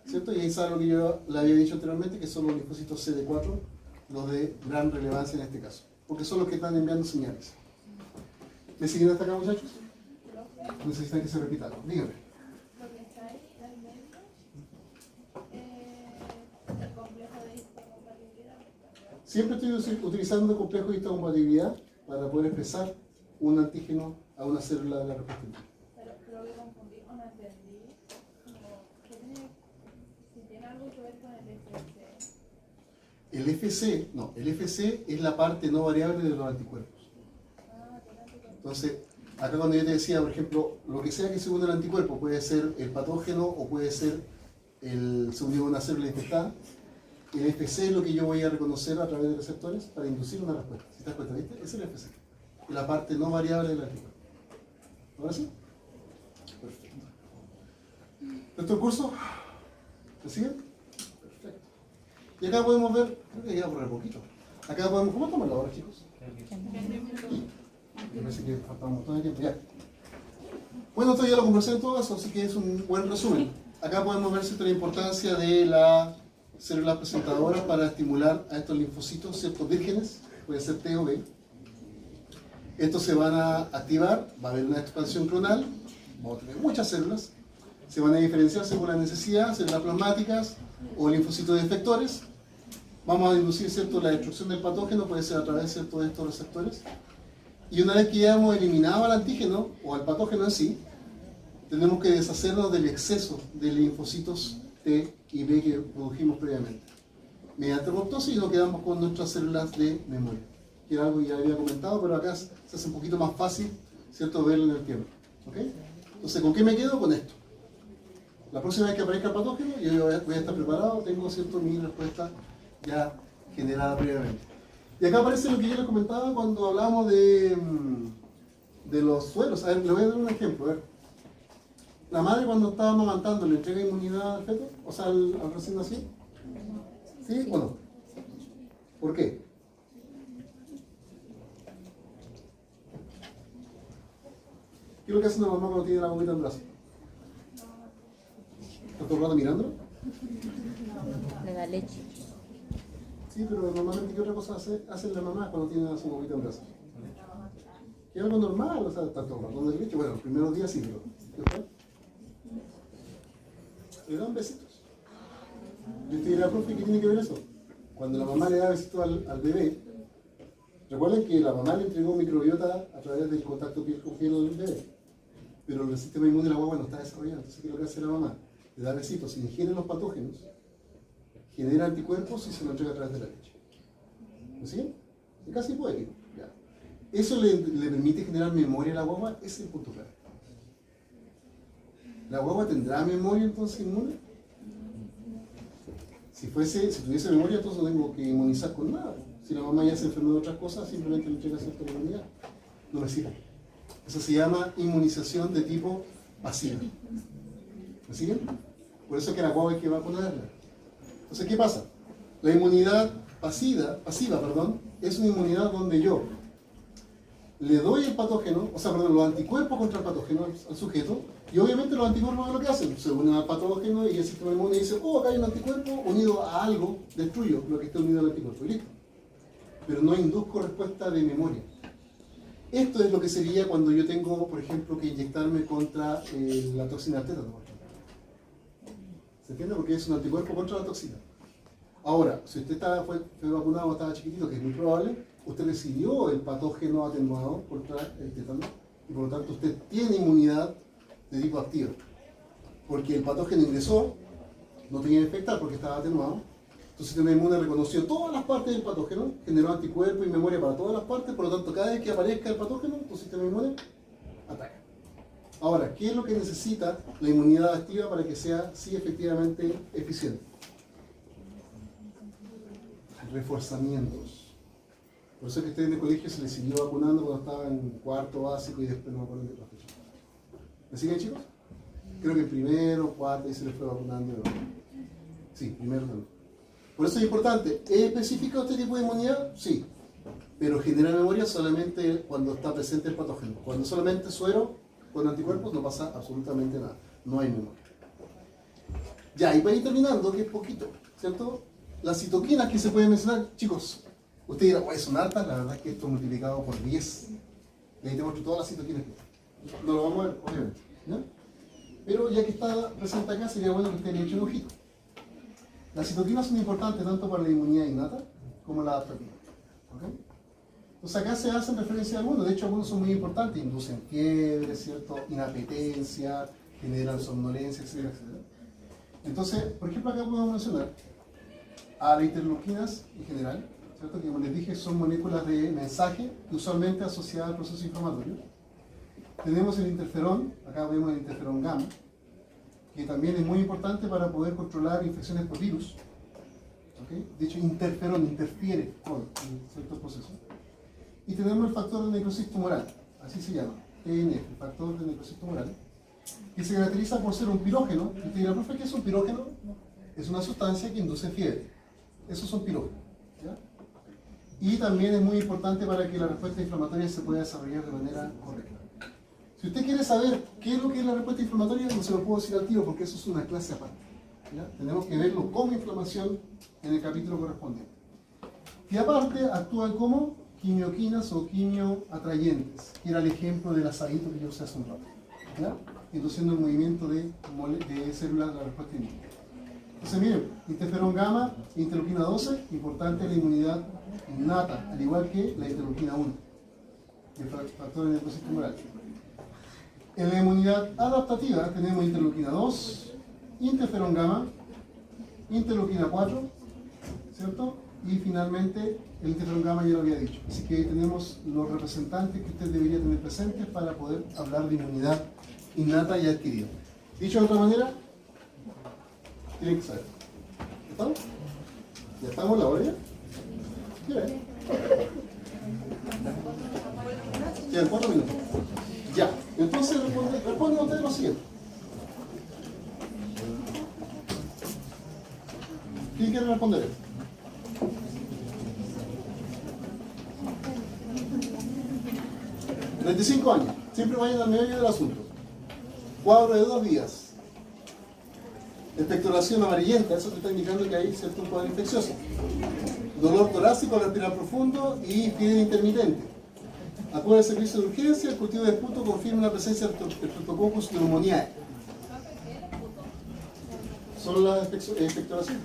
¿cierto? Y ahí sabe lo que yo le había dicho anteriormente, que son los linfocitos CD4, los de gran relevancia en este caso, porque son los que están enviando señales. ¿Me siguen hasta acá, muchachos? Necesitan que se repita algo. Díganme. Lo que está ahí al medio, el complejo de histocompatibilidad. Siempre estoy utilizando complejo de histocompatibilidad para poder expresar un antígeno a una célula de la respuesta inmune. Pero creo que confundí o no entendí. Si tiene algo que ver con el FC. El FC es la parte no variable de los anticuerpos. Entonces, acá cuando yo te decía, por ejemplo, lo que sea que se une al anticuerpo, puede ser el patógeno o puede ser se unió a una célula infectada, el FC es lo que yo voy a reconocer a través de receptores para inducir una respuesta. Si te das cuenta, ¿viste? Ese es el FC. Es la parte no variable del anticuerpo. ¿Ahora sí? Perfecto. ¿Esto el curso? ¿Me siguen? Perfecto. Y acá podemos ver, creo que ya por poquito. Acá podemos, ¿cómo estamos ahora, chicos? Yo pensé que faltaba un montón de tiempo. Ya. Bueno, esto ya lo conversé en todo caso, así que es un buen resumen. Acá podemos ver la importancia de las células presentadoras para estimular a estos linfocitos, ciertos vírgenes, puede ser T o B. Estos se van a activar, va a haber una expansión clonal, vamos a tener muchas células, se van a diferenciar según la necesidad, células plasmáticas o linfocitos de efectores. Vamos a inducir, ¿cierto?, la destrucción del patógeno, puede ser a través, ¿cierto?, de estos receptores. Y una vez que ya hemos eliminado al antígeno o al patógeno en sí, tenemos que deshacernos del exceso de linfocitos T y B que produjimos previamente. Mediante apoptosis nos quedamos con nuestras células de memoria, que era algo que ya había comentado, pero acá se hace un poquito más fácil, ¿cierto?, verlo en el tiempo. ¿Ok? Entonces, ¿con qué me quedo? Con esto. La próxima vez que aparezca el patógeno, yo voy a estar preparado, tengo, ¿cierto?, mi respuesta ya generada previamente. Y acá aparece lo que yo les comentaba cuando hablamos de los suelos. A ver, le voy a dar un ejemplo. A ver. La madre cuando estaba amamantando, ¿le entrega inmunidad al feto? O sea, al recién nacido. ¿Sí o no? ¿Por qué? ¿Qué es lo que hace una mamá cuando tiene la bombita en brazo? ¿Estás todo el rato mirándolo? Le da leche. Sí, pero normalmente, ¿qué otra cosa hacen las mamás cuando tienen a su bombita en brazos? Que es algo normal, o sea, está todo el rato de leche. Bueno, los primeros días sí, pero después le dan besitos. Yo te diré, profe, ¿qué tiene que ver eso? Cuando la mamá le da besitos al bebé, recuerden que la mamá le entregó microbiota a través del contacto piel con piel al bebé, pero el sistema inmune de la guagua no está desarrollado. Entonces, ¿qué es lo que hace la mamá? Le da besitos, ingiere los patógenos, genera anticuerpos y se lo entrega a través de la leche. ¿Me siguen? Es casi poético. Ya. ¿Eso le permite generar memoria a la guagua? Ese es el punto clave. ¿La guagua tendrá memoria entonces inmune? Si tuviese memoria, entonces no tengo que inmunizar con nada. Si la mamá ya se enfermó de otras cosas, simplemente le entrega cierta inmunidad. No me sirve. Eso se llama inmunización de tipo pasiva. ¿Me siguen? Por eso es que la guagua hay que vacunarla. Entonces, ¿qué pasa? La inmunidad pasiva, es una inmunidad donde yo le doy el patógeno, los anticuerpos contra el patógeno al sujeto, y obviamente los anticuerpos lo que hacen, se unen al patógeno y el sistema inmune dice, oh, acá hay un anticuerpo unido a algo, destruyo lo que esté unido al anticuerpo, y listo. Pero no induzco respuesta de memoria. Esto es lo que sería cuando yo tengo, por ejemplo, que inyectarme contra la toxina del tétano. ¿Se entiende? Porque es un anticuerpo contra la toxina. Ahora, si usted fue vacunado cuando estaba chiquitito, que es muy probable, usted recibió el patógeno atenuado contra el tétano y por lo tanto usted tiene inmunidad de tipo activa. Porque el patógeno ingresó, no tenía que infectar porque estaba atenuado. Tu sistema inmune reconoció todas las partes del patógeno, generó anticuerpos y memoria para todas las partes, por lo tanto cada vez que aparezca el patógeno, tu sistema inmune ataca. Ahora, ¿qué es lo que necesita la inmunidad activa para que sea, sí, efectivamente eficiente? Reforzamientos. Por eso es que ustedes en el colegio se les siguió vacunando cuando estaban en cuarto básico y después no me acuerdo de otra fecha. ¿Me siguen, chicos? Creo que en primero, cuarto, y se les fue vacunando. Sí, primero también. Por eso es importante. ¿Es específico este tipo de inmunidad? Sí. Pero genera memoria solamente cuando está presente el patógeno. Cuando solamente suero con anticuerpos no pasa absolutamente nada. No hay memoria. Ya, y para ir terminando, que es poquito, ¿cierto? Las citoquinas que se pueden mencionar, chicos, usted dirá, "Uy, son hartas", la verdad es que esto multiplicado por 10. Y ahí te muestro todas las citoquinas. No lo vamos a ver, obviamente. ¿Ya? Pero ya que está presente acá, sería bueno que usted le eche un ojito. Las citoquinas son importantes tanto para la inmunidad innata como la adaptativa. ¿Okay? Entonces acá se hacen referencia a algunos, de hecho algunos son muy importantes, inducen fiebre, ¿cierto? Inapetencia, generan somnolencia, etcétera, etcétera. Entonces, por ejemplo, acá podemos mencionar a las interleuquinas en general, ¿cierto? Que como les dije son moléculas de mensaje usualmente asociadas al proceso inflamatorio. Tenemos el interferón, acá vemos el interferón gamma, que también es muy importante para poder controlar infecciones por virus. ¿Okay? De hecho, interferón interfiere con ciertos procesos. Y tenemos el factor de necrosis tumoral, así se llama, TNF, el factor de necrosis tumoral, que se caracteriza por ser un pirógeno. Y usted dirá, profe, ¿qué es un pirógeno? Es una sustancia que induce fiebre. Esos son pirógenos. ¿Ya? Y también es muy importante para que la respuesta inflamatoria se pueda desarrollar de manera correcta. Si usted quiere saber qué es lo que es la respuesta inflamatoria, no se lo puedo decir al tiro porque eso es una clase aparte. ¿Ya? Tenemos que verlo como inflamación en el capítulo correspondiente. Y aparte actúan como quimioquinas o quimioatrayentes, que era el ejemplo del asadito que yo usé hace un rato, ¿ya? Induciendo el movimiento de células de la respuesta inmune. Entonces miren, interferón gamma, interleuquina 12, importante la inmunidad innata, al igual que la interleuquina 1, el factor de necrosis tumoral. En la inmunidad adaptativa tenemos interleuquina 2, interferón gamma, interleuquina 4, ¿cierto? Y finalmente el interferón gamma ya lo había dicho. Así que ahí tenemos los representantes que usted debería tener presentes para poder hablar de inmunidad innata y adquirida. Dicho de otra manera, tienen que saber. ¿Estamos? ¿Ya estamos la hora ya? Bien. Quedan 4 minutos. Ya. Entonces responden ustedes lo siguiente. ¿Quién quiere responder esto? $35 años. Siempre vayan al medio del asunto. Cuadro de 2 días. Expectoración amarillenta, eso te está indicando que hay cierto cuadro infeccioso. Dolor torácico al respirar profundo y fiebre intermitente. Acude al servicio de urgencia, el cultivo de esputo confirma la presencia de Streptococcus pneumoniae. Solo la expectoración.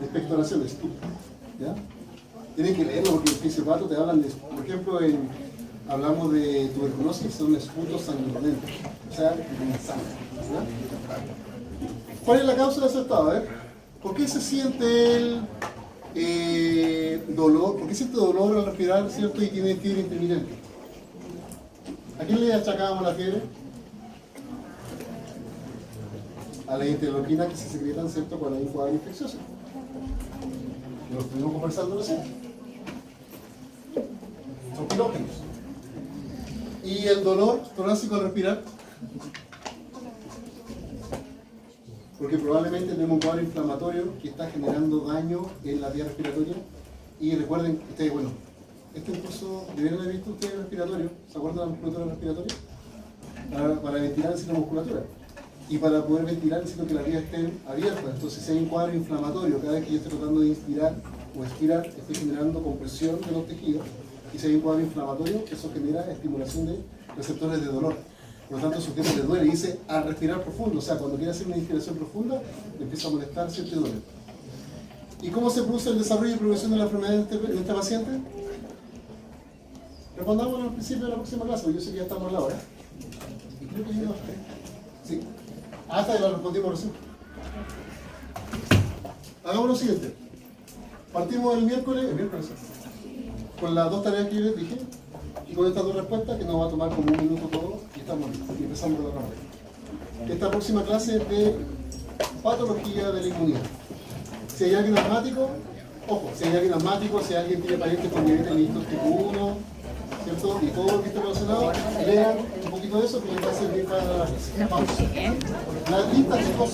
Expectoración, esputo. ¿Ya? Tienen que leerlo porque en el fisiopatho te hablan de, por ejemplo, hablamos de tuberculosis, son esputos sanguinolentos, o sea, en sangre. ¿Ya? ¿Cuál es la causa del aceptado? A ver, ¿por qué se siente el dolor? ¿Por qué siente dolor al respirar, cierto? Y tiene fiebre intermitente. ¿A quién le achacábamos la fiebre? A las interleuquinas que se secretan, ¿cierto? Cuando hay un cuadro infeccioso. Lo estuvimos conversando recién. Son pirógenos. ¿Y el dolor torácico al respirar? Porque probablemente tenemos un cuadro inflamatorio que está generando daño en la vía respiratoria. Y recuerden, ustedes, bueno, este incluso debieron haber visto ustedes respiratorio. ¿Se acuerdan de la musculatura respiratoria? Para ventilar necesita musculatura. Y para poder ventilar necesito que la vía esté abierta. Entonces, si hay un cuadro inflamatorio, cada vez que yo estoy tratando de inspirar o expirar, estoy generando compresión de los tejidos. Y si hay un cuadro inflamatorio, eso genera estimulación de receptores de dolor. Por lo tanto, el sujeto le duele y dice a respirar profundo. O sea, cuando quiere hacer una inspiración profunda, le empieza a molestar cierto dolor. ¿Y cómo se produce el desarrollo y progresión de la enfermedad en este paciente? Respondamos al principio de la próxima clase, porque yo sé que ya estamos a la hora. Y creo que llegamos. Sí. Hasta que lo respondimos recién. Hagamos lo siguiente. Partimos el miércoles con las 2 tareas que yo les dije. Y con estas dos respuestas, que nos va a tomar como un minuto todo, y estamos listos. Y empezamos con la otra parte. Esta próxima clase es de patología de la inmunidad. Si hay alguien asmático, ojo, si hay alguien asmático, si alguien tiene parientes con diabetes mellitus tipo 1, ¿cierto? Y todo lo que esté relacionado, lean un poquito de eso, que les va a servir para la clase. Vamos. La lista, chicos,